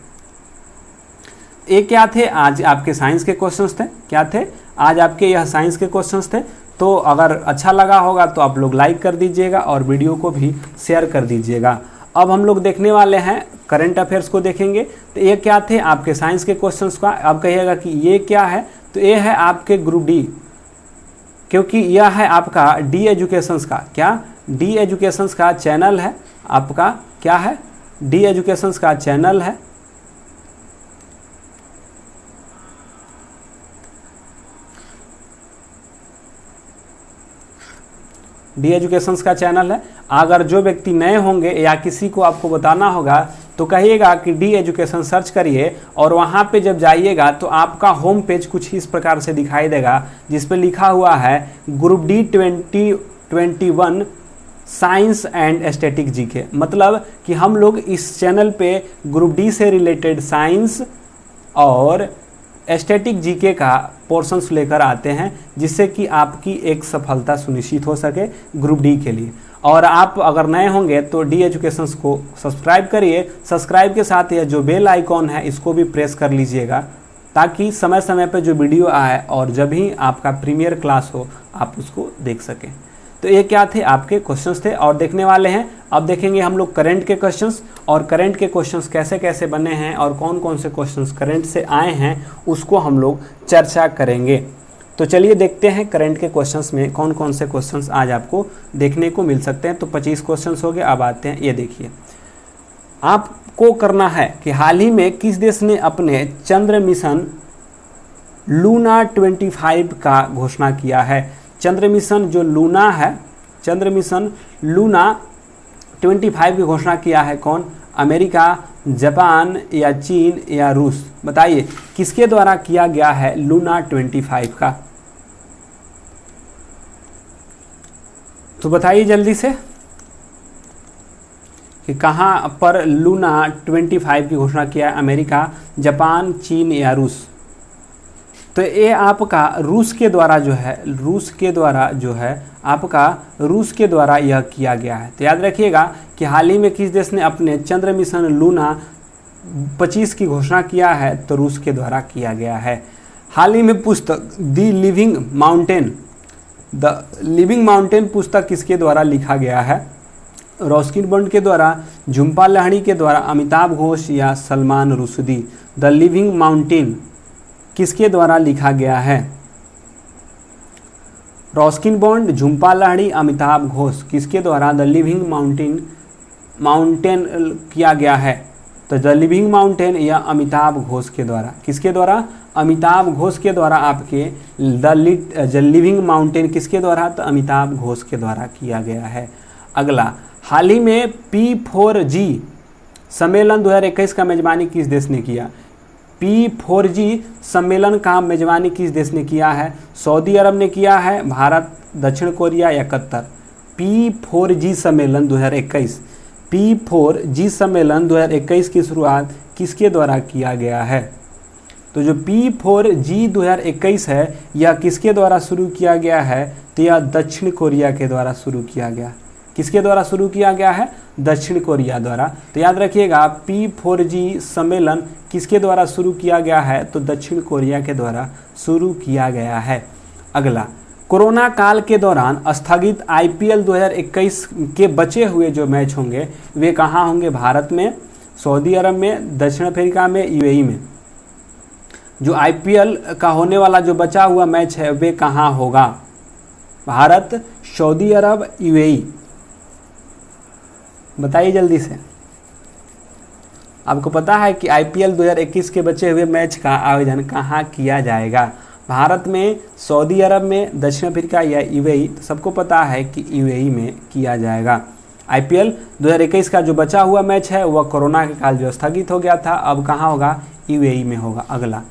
ये क्या थे आज आपके साइंस के क्वेश्चंस थे, क्या थे आज आपके यह साइंस के क्वेश्चंस थे। तो अगर अच्छा लगा होगा तो आप लोग लाइक कर दीजिएगा और वीडियो को भी शेयर कर दीजिएगा। अब हम लोग देखने वाले हैं करंट अफेयर्स को देखेंगे। तो ये क्या थे आपके साइंस के क्वेश्चंस का, आप कहिएगा कि ये क्या है, तो ये है आपके ग्रुप डी, क्योंकि यह है आपका डी एजुकेशंस का, क्या डी एजुकेशंस का चैनल है आपका, क्या है डी एजुकेशंस का चैनल है। डी एजुकेशंस का चैनल है। अगर जो व्यक्ति नए होंगे या किसी को आपको बताना होगा तो कहिएगा कि डी एजुकेशन सर्च करिए और वहाँ पे जब जाइएगा तो आपका होम पेज कुछ इस प्रकार से दिखाई देगा, जिस पे लिखा हुआ है group D 2021 science and static GK. मतलब कि हम लोग इस चैनल पे ग्रुप डी से रिलेटेड साइंस और स्टैटिक जीके का पोर्शंस लेकर आते हैं, जिससे कि आपकी एक सफलता सुनिश्चित हो सके ग्रुप डी के लिए। और आप अगर नए होंगे तो डी एजुकेशंस को सब्सक्राइब करिए। सब्सक्राइब के साथ यह जो बेल आइकॉन है इसको भी प्रेस कर लीजिएगा, ताकि समय समय पर जो वीडियो आए और जब भी आपका प्रीमियर क्लास हो आप उसको देख सकें। तो ये क्या थे आपके क्वेश्चंस थे और देखने वाले हैं। अब देखेंगे हम लोग करंट के क्वेश्चंस, और करंट के क्वेश्चंस कैसे कैसे बने हैं और कौन कौन से क्वेश्चंस करंट से आए हैं उसको हम लोग चर्चा करेंगे। तो चलिए देखते हैं करंट के क्वेश्चंस में कौन कौन से क्वेश्चंस आज आपको देखने को मिल सकते हैं। तो 25 क्वेश्चंस हो गए। अब आते हैं, ये देखिए आपको करना है कि हाल ही में किस देश ने अपने चंद्र मिशन लूना 25 का घोषणा किया है। चंद्र मिशन जो लूना है, चंद्र मिशन लूना 25 की घोषणा किया है कौन? अमेरिका, जापान या चीन या रूस? बताइए किसके द्वारा किया गया है लूना 25 का? तो बताइए जल्दी से कि कहां पर लूना 25 की घोषणा किया है, अमेरिका, जापान, चीन या रूस? तो ये आपका रूस के द्वारा जो है, रूस के द्वारा जो है आपका रूस के द्वारा यह किया गया है। तो याद रखिएगा कि हाल ही में किस देश ने अपने चंद्र मिशन लूना 25 की घोषणा किया है, तो रूस के द्वारा किया गया है। हाल ही में पुस्तक द लिविंग माउंटेन पुस्तक किसके द्वारा लिखा गया है? रस्किन बॉन्ड के द्वारा, झुम्पा लाहिड़ी के द्वारा, अमिताभ घोष या Salman Rushdie. The living mountain किसके द्वारा लिखा गया है? रस्किन बॉन्ड, झुम्पा लाहिड़ी, अमिताभ घोष, किसके द्वारा द लिविंग माउंटेन किया गया है? तो द लिविंग माउंटेन या अमिताभ घोष के द्वारा, किसके द्वारा? अमिताभ घोष के द्वारा आपके द लिविंग माउंटेन किसके द्वारा? तो अमिताभ घोष के द्वारा किया गया है। अगला, हाल ही में P4G सम्मेलन 2021 का मेजबानी किस देश ने किया? P4G सम्मेलन का मेजबानी किस देश ने किया है? सऊदी अरब ने किया है, भारत, दक्षिण कोरिया या कतर? P4G सम्मेलन 2021, P4G सम्मेलन 2021 की शुरुआत किसके द्वारा किया गया है? तो जो P4G 2021 है यह किसके द्वारा शुरू किया गया है? तो यह दक्षिण कोरिया के द्वारा शुरू किया गया। किसके द्वारा शुरू किया गया है? दक्षिण कोरिया द्वारा। तो याद रखिएगा P4G सम्मेलन किसके द्वारा शुरू किया गया है? तो दक्षिण कोरिया के द्वारा शुरू किया गया है। अगला, कोरोना काल के दौरान स्थगित IPL 2021 के बचे हुए जो मैच होंगे वे कहाँ होंगे? भारत में, सऊदी अरब में, दक्षिण अफ्रीका में, UAE में। जो IPL का होने वाला जो बचा हुआ मैच है वे कहाँ होगा? भारत, सऊदी अरब, UAE। बताइए जल्दी से। आपको पता है कि IPL 2021 के बचे हुए मैच का आयोजन कहाँ किया जाएगा? भारत में, सऊदी अरब में, दक्षिण अफ्रीका या UAE? तो सबको पता है कि UAE में किया जाएगा। IPL 2021 का जो बचा हुआ मैच है वह कोरोना के काल जो स्थगित हो गया था, अब कहाँ होगा? UAE में होगा। अगला,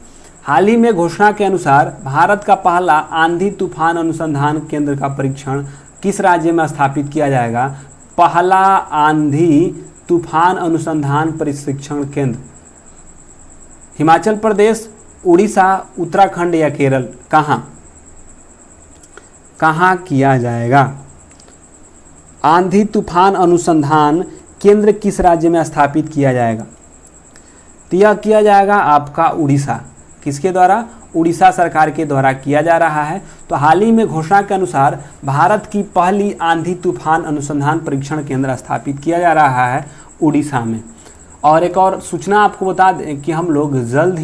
हाल ही में घोषणा के अनुसार भारत का पहला आंधी तूफान अनुसंधान केंद्र का परीक्षण किस राज्य में स्थापित किया जाएगा? पहला आंधी तूफान अनुसंधान प्रशिक्षण केंद्र हिमाचल प्रदेश, उड़ीसा, उत्तराखंड या केरल? कहाँ किया जाएगा? आंधी तूफान अनुसंधान केंद्र किस राज्य में स्थापित किया जाएगा? तो यह किया जाएगा आपका उड़ीसा। किसके द्वारा? उड़ीसा सरकार के द्वारा किया जा रहा है। तो हाल ही में घोषणा के अनुसार भारत की पहली आंधी तूफान अनुसंधान परीक्षण केंद्र स्थापित किया जा रहा है उड़ीसा में। और एक और सूचना आपको बता दें कि हम लोग जल्द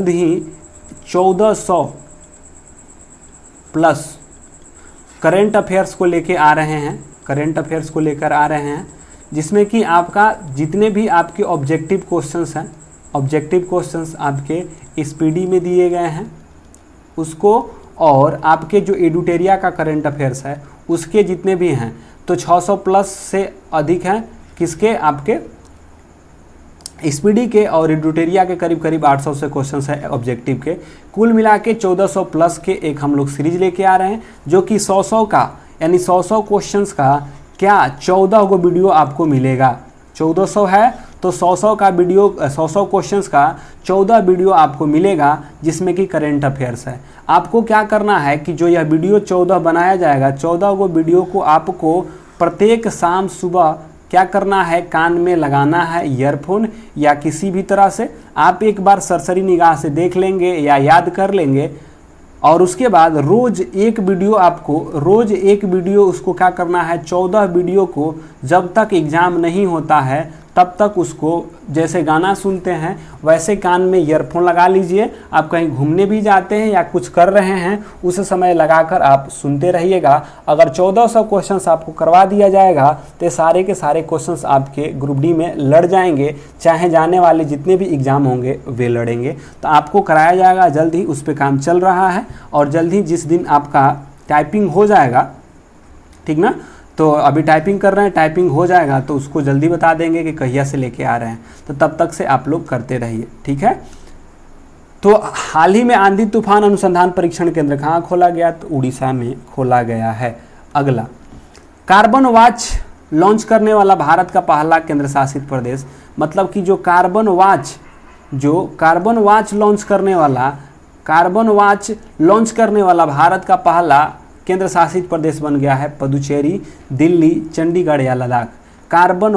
ही 1400 प्लस करेंट अफेयर्स को लेके आ रहे हैं, करेंट अफेयर्स को लेकर आ रहे हैं, जिसमें कि आपका जितने भी आपके ऑब्जेक्टिव क्वेश्चंस हैं, ऑब्जेक्टिव क्वेश्चंस आपके स्पीडी में दिए गए हैं उसको, और आपके जो एडुटेरिया का करेंट अफेयर्स है उसके जितने भी हैं तो 600 प्लस से अधिक हैं। किसके? आपके स्पीडी के, और एडुटेरिया के करीब करीब 800 से क्वेश्चंस है ऑब्जेक्टिव के। कुल मिला के 1400 प्लस के एक हम लोग सीरीज लेके आ रहे हैं, जो कि 100 का यानी 100 क्वेश्चंस का क्या 14 गो वीडियो आपको मिलेगा। 1400 है तो 100 का वीडियो, 100 क्वेश्चंस का 14 वीडियो आपको मिलेगा, जिसमें कि करेंट अफेयर्स है। आपको क्या करना है कि जो यह वीडियो 14 बनाया जाएगा, 14 गो वीडियो को आपको प्रत्येक शाम सुबह क्या करना है? कान में लगाना है ईयरफोन या किसी भी तरह से आप एक बार सरसरी निगाह से देख लेंगे या याद कर लेंगे, और उसके बाद रोज़ एक वीडियो उसको क्या करना है? 14 वीडियो को जब तक एग्ज़ाम नहीं होता है तब तक उसको जैसे गाना सुनते हैं वैसे कान में ईयरफोन लगा लीजिए। आप कहीं घूमने भी जाते हैं या कुछ कर रहे हैं उस समय लगाकर आप सुनते रहिएगा। अगर 1400 क्वेश्चंस आपको करवा दिया जाएगा तो सारे के सारे क्वेश्चंस आपके ग्रुप डी में लड़ जाएंगे, चाहे जाने वाले जितने भी एग्ज़ाम होंगे वे लड़ेंगे। तो आपको कराया जाएगा, जल्द ही उस पर काम चल रहा है, और जल्द ही जिस दिन आपका टाइपिंग हो जाएगा, ठीक ना, तो अभी टाइपिंग कर रहे हैं, टाइपिंग हो जाएगा तो उसको जल्दी बता देंगे कि कहिया से लेके आ रहे हैं, तो तब तक से आप लोग करते रहिए, ठीक है। तो हाल ही में आंधी तूफान अनुसंधान परीक्षण केंद्र कहाँ खोला गया? तो उड़ीसा में खोला गया है। अगला, कार्बन वॉच लॉन्च करने वाला भारत का पहला केंद्र शासित प्रदेश, मतलब कि जो कार्बन वॉच लॉन्च करने वाला भारत का पहला केंद्र शासित प्रदेश बन गया है पुडुचेरी, दिल्ली, चंडीगढ़ या लद्दाख। कार्बन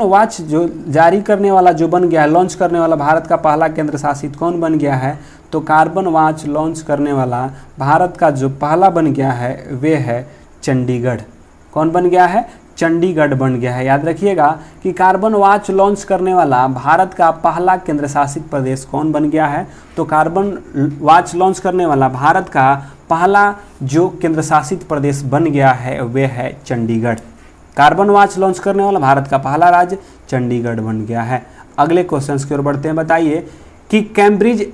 वॉच जो जारी करने वाला जो बन गया है, लॉन्च करने वाला भारत का पहला केंद्र शासित कौन बन गया है? तो कार्बन वॉच लॉन्च करने वाला भारत का जो पहला बन गया है वे है चंडीगढ़। कौन बन गया है? चंडीगढ़ बन गया है। याद रखिएगा कि कार्बन वॉच लॉन्च करने वाला भारत का पहला केंद्र शासित प्रदेश कौन बन गया है? तो कार्बन वॉच लॉन्च करने वाला भारत का पहला जो केंद्र शासित प्रदेश बन गया है वह है चंडीगढ़। कार्बन वॉच लॉन्च करने वाला भारत का पहला राज्य चंडीगढ़ बन गया है। अगले क्वेश्चन की ओर बढ़ते हैं। बताइए कि कैम्ब्रिज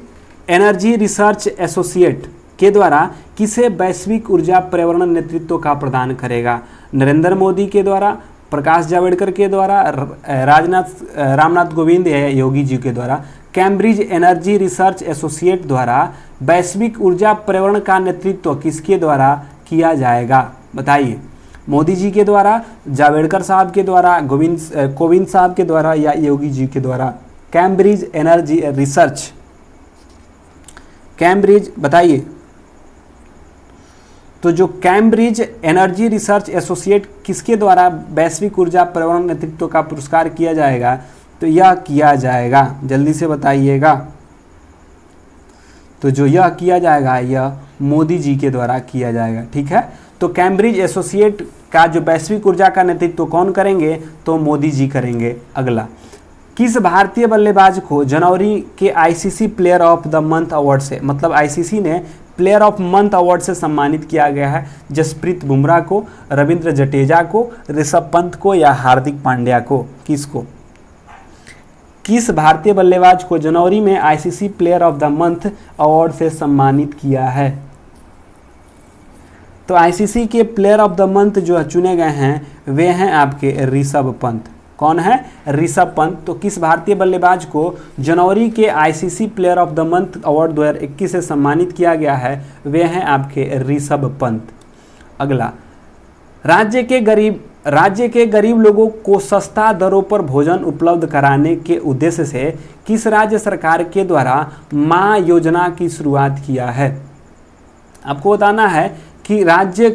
एनर्जी रिसर्च एसोसिएट के द्वारा किसे वैश्विक ऊर्जा पर्यावरण नेतृत्व का प्रदान करेगा? नरेंद्र मोदी के द्वारा, प्रकाश जावड़ेकर के द्वारा, रामनाथ कोविंद या योगी जी के द्वारा। कैम्ब्रिज एनर्जी रिसर्च एसोसिएट द्वारा वैश्विक ऊर्जा पर्यावरण का नेतृत्व किसके द्वारा किया जाएगा? बताइए, मोदी जी के द्वारा, जावड़ेकर साहब के द्वारा, कोविंद साहब के द्वारा या योगी जी के द्वारा? कैम्ब्रिज एनर्जी रिसर्च, कैम्ब्रिज बताइए। तो जो कैम्ब्रिज एनर्जी रिसर्च एसोसिएट किसके द्वारा वैश्विक ऊर्जा पर्यावरण नेतृत्व का पुरस्कार किया जाएगा? तो यह किया जाएगा, जल्दी से बताइएगा। तो जो यह किया जाएगा यह मोदी जी के द्वारा किया जाएगा। ठीक है, तो कैम्ब्रिज एसोसिएट का जो वैश्विक ऊर्जा का नेतृत्व कौन करेंगे? तो मोदी जी करेंगे। अगला, किस भारतीय बल्लेबाज को जनवरी के ICC player of the month award से, मतलब आईसीसी ने प्लेयर ऑफ मंथ अवार्ड से सम्मानित किया गया है? जसप्रीत बुमराह को, रविंद्र जडेजा को, ऋषभ पंत को या हार्दिक पांड्या को? किसको? किस भारतीय बल्लेबाज को जनवरी में ICC player of the month award से सम्मानित किया है? तो आईसीसी के प्लेयर ऑफ द मंथ जो चुने गए हैं वे हैं आपके ऋषभ पंत। कौन है? ऋषभ पंत। तो किस भारतीय बल्लेबाज को जनवरी के ICC player of the month award 2021 से सम्मानित किया गया है? वे हैं आपके ऋषभ पंत। अगला, राज्य के गरीब लोगों को सस्ता दरों पर भोजन उपलब्ध कराने के उद्देश्य से किस राज्य सरकार के द्वारा माँ योजना की शुरुआत किया है? आपको बताना है कि राज्य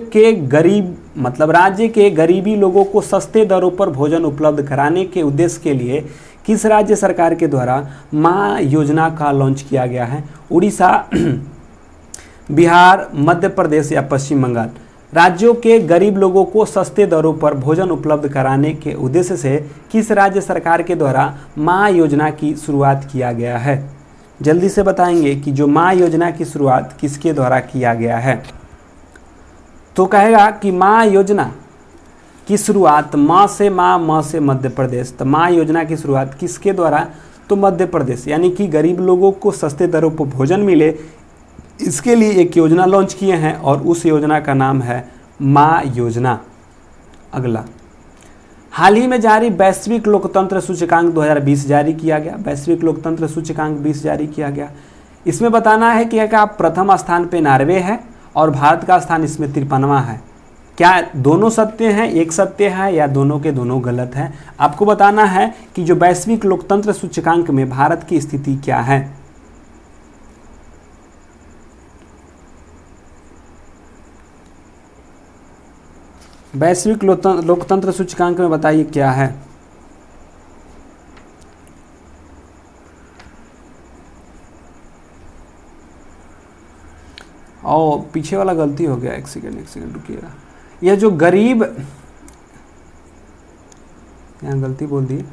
के गरीबी लोगों को सस्ते दरों पर भोजन उपलब्ध कराने के उद्देश्य के लिए किस राज्य सरकार के द्वारा माँ योजना का लॉन्च किया गया है? उड़ीसा, बिहार, मध्य प्रदेश या पश्चिम बंगाल? राज्यों के गरीब लोगों को सस्ते दरों पर भोजन उपलब्ध कराने के उद्देश्य से किस राज्य सरकार के द्वारा माँ योजना की शुरुआत किया गया है? जल्दी से बताएंगे कि जो माँ योजना की शुरुआत किसके द्वारा किया गया है? तो कहेगा कि माँ योजना की शुरुआत म से मध्य प्रदेश। तो माँ योजना की शुरुआत किसके द्वारा? तो मध्य प्रदेश। यानी कि गरीब लोगों को सस्ते दरों पर भोजन मिले, इसके लिए एक योजना लॉन्च किए हैं और उस योजना का नाम है माँ योजना। अगला, हाल ही में जारी वैश्विक लोकतंत्र सूचकांक 2020 जारी किया गया। वैश्विक लोकतंत्र सूचकांक 20 जारी किया गया। इसमें बताना है कि आप प्रथम स्थान पे नॉर्वे है और भारत का स्थान इसमें 53वां है। क्या दोनों सत्य हैं, एक सत्य है या दोनों के दोनों गलत हैं? आपको बताना है कि जो वैश्विक लोकतंत्र सूचकांक में भारत की स्थिति क्या है। वैश्विक लोकतंत्र सूचकांक में बताइए क्या है। और पीछे वाला गलती हो गया, एक सेकेंड रुकिएगा। यह जो गरीब, यहाँ गलती बोल दी,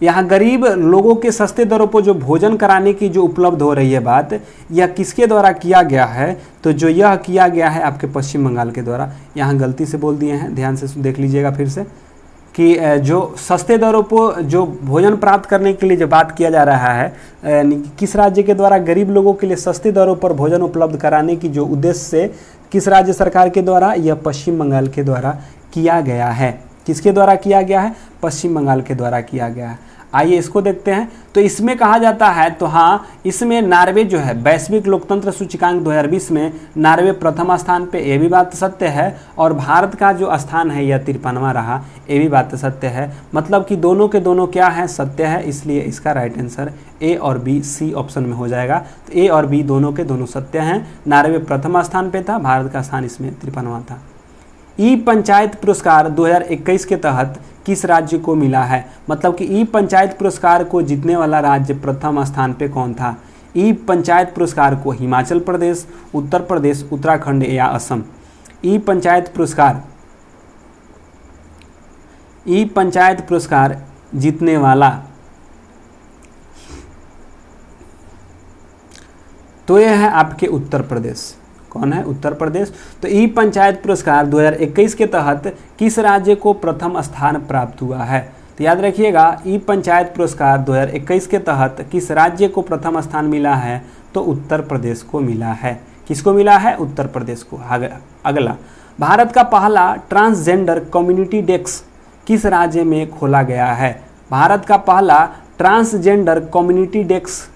यहाँ गरीब लोगों के सस्ते दरों पर जो भोजन कराने की जो उपलब्ध हो रही है बात, यह किसके द्वारा किया गया है? तो जो यह किया गया है आपके पश्चिम बंगाल के द्वारा। यहाँ गलती से बोल दिए हैं, ध्यान से देख लीजिएगा फिर से कि जो सस्ते दरों पर जो भोजन प्राप्त करने के लिए जो बात किया जा रहा है, किस राज्य के द्वारा गरीब लोगों के लिए सस्ते दरों पर भोजन उपलब्ध कराने की जो उद्देश्य से किस राज्य सरकार के द्वारा? यह पश्चिम बंगाल के द्वारा किया गया है। किसके द्वारा किया गया है? पश्चिम बंगाल के द्वारा किया गया है। आइए इसको देखते हैं। तो इसमें कहा जाता है, तो हाँ, इसमें नॉर्वे जो है वैश्विक लोकतंत्र सूचकांक 2020 में नॉर्वे प्रथम स्थान पे, ये भी बात सत्य है। और भारत का जो स्थान है यह 53वां रहा, ये भी बात सत्य है। मतलब कि दोनों के दोनों क्या है? सत्य है। इसलिए इसका राइट आंसर ए और बी, सी ऑप्शन में हो जाएगा। तो ए और बी दोनों के दोनों सत्य हैं। नॉर्वे प्रथम स्थान पे था, भारत का स्थान इसमें 53वां था। ई पंचायत पुरस्कार 2021 के तहत किस राज्य को मिला है? मतलब कि ई पंचायत पुरस्कार को जीतने वाला राज्य प्रथम स्थान पे कौन था? ई पंचायत पुरस्कार को हिमाचल प्रदेश, उत्तर प्रदेश, उत्तराखंड या असम? ई पंचायत पुरस्कार ई पंचायत पुरस्कार जीतने वाला, तो यह है आपके उत्तर प्रदेश। कौन है? उत्तर प्रदेश। तो ई पंचायत पुरस्कार 2021 के तहत किस राज्य को प्रथम स्थान प्राप्त हुआ है? तो याद रखिएगा, ई पंचायत पुरस्कार 2021 के तहत किस राज्य को प्रथम स्थान मिला है? तो उत्तर प्रदेश को मिला है। किसको मिला है? उत्तर प्रदेश को। अगला, भारत का पहला ट्रांसजेंडर कम्युनिटी डेस्क किस राज्य में खोला गया है? भारत का पहला ट्रांसजेंडर कम्युनिटी डेस्क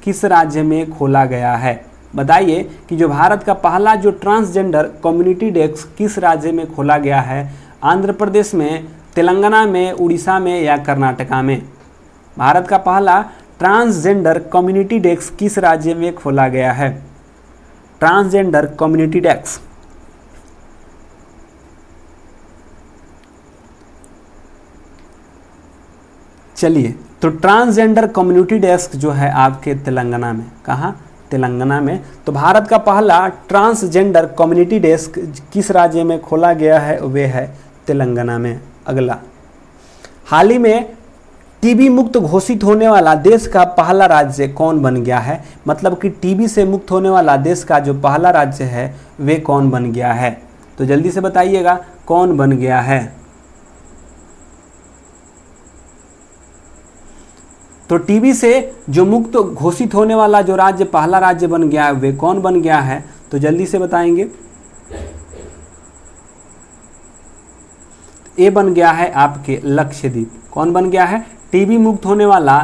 किस राज्य में खोला गया है? बताइए कि जो भारत का पहला जो ट्रांसजेंडर कम्युनिटी डेस्क किस राज्य में खोला गया है? आंध्र प्रदेश में, तेलंगाना में, उड़ीसा में या कर्नाटका में? भारत का पहला ट्रांसजेंडर कम्युनिटी डेस्क किस राज्य में खोला गया है? Transgender community desk. चलिए, तो ट्रांसजेंडर कम्युनिटी डेस्क जो है आपके तेलंगाना में। कहाँ? तेलंगाना में। तो भारत का पहला ट्रांसजेंडर कम्युनिटी डेस्क किस राज्य में खोला गया है? वे है तेलंगाना में। अगला, हाल ही में टीबी मुक्त घोषित होने वाला देश का पहला राज्य कौन बन गया है? मतलब कि टीबी से मुक्त होने वाला देश का जो पहला राज्य है वे कौन बन गया है? तो जल्दी से बताइएगा कौन बन गया है? तो टीबी से जो मुक्त घोषित होने वाला जो राज्य पहला राज्य बन गया है वे कौन बन गया है? तो जल्दी से बताएंगे। ये बन गया है आपके लक्षद्वीप। कौन बन गया है? टीबी मुक्त होने वाला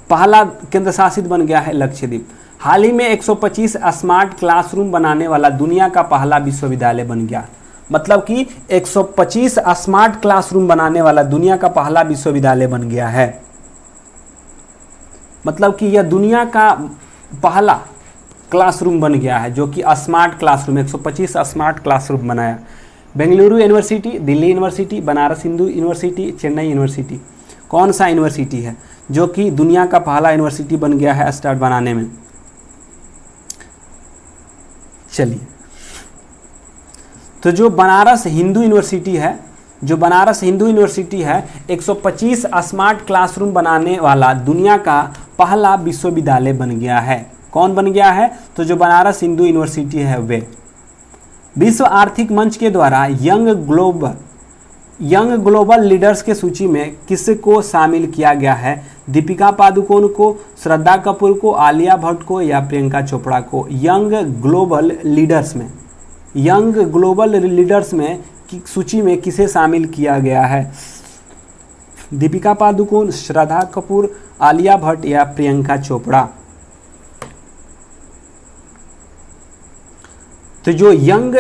पहला केंद्र शासित बन गया है लक्षद्वीप। हाल ही में 125 स्मार्ट क्लासरूम बनाने वाला दुनिया का पहला विश्वविद्यालय बन गया। मतलब कि 125 स्मार्ट क्लासरूम बनाने वाला दुनिया का पहला विश्वविद्यालय बन गया है। मतलब कि यह दुनिया का पहला क्लासरूम बन गया है जो कि स्मार्ट क्लासरूम, 125 स्मार्ट क्लासरूम बनाया। Bengaluru university, Delhi university, Banaras Hindu university, Chennai university, कौन सा यूनिवर्सिटी है जो कि दुनिया का पहला यूनिवर्सिटी बन गया है स्टार्ट बनाने में? चलिए, तो जो बनारस हिंदू यूनिवर्सिटी है, जो बनारस हिंदू यूनिवर्सिटी है 125 स्मार्ट क्लासरूम बनाने वाला दुनिया का पहला विश्वविद्यालय बन गया है। कौन बन गया है? तो जो बनारस हिंदू यूनिवर्सिटी है वे। विश्व आर्थिक मंच के द्वारा यंग ग्लोबल लीडर्स के सूची में किसको शामिल किया गया है? दीपिका पादुकोण को, श्रद्धा कपूर को, आलिया भट्ट को या प्रियंका चोपड़ा को? यंग ग्लोबल लीडर्स में की सूची में किसे शामिल किया गया है? दीपिका पादुकोण, श्रद्धा कपूर, आलिया भट्ट या प्रियंका चोपड़ा? तो जो यंग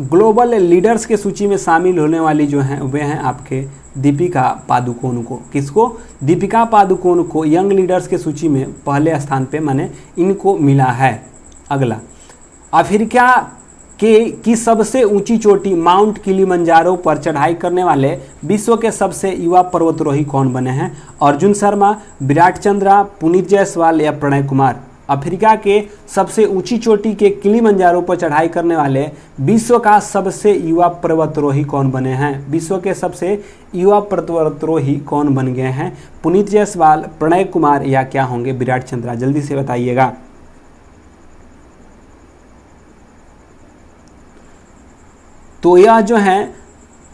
ग्लोबल लीडर्स के सूची में शामिल होने वाली जो हैं वे हैं आपके दीपिका पादुकोण को। किसको? दीपिका पादुकोण को यंग लीडर्स के सूची में पहले स्थान पे माने इनको मिला है। अगला, अफ्रीका की सबसे ऊंची चोटी माउंट किलिमंजारो पर चढ़ाई करने वाले विश्व के सबसे युवा पर्वतारोही कौन बने हैं? अर्जुन शर्मा, विराट चंद्रा, पुनीत जायसवाल या प्रणय कुमार? अफ्रीका के सबसे ऊंची चोटी के किलिमंजारो पर चढ़ाई करने वाले विश्व का सबसे युवा पर्वतारोही कौन बने हैं? विश्व के सबसे युवा पर्वतारोही कौन बन गए हैं? पुनीत जायसवाल, प्रणय कुमार या क्या होंगे विराट चंद्रा? जल्दी से बताइएगा। तो यह जो है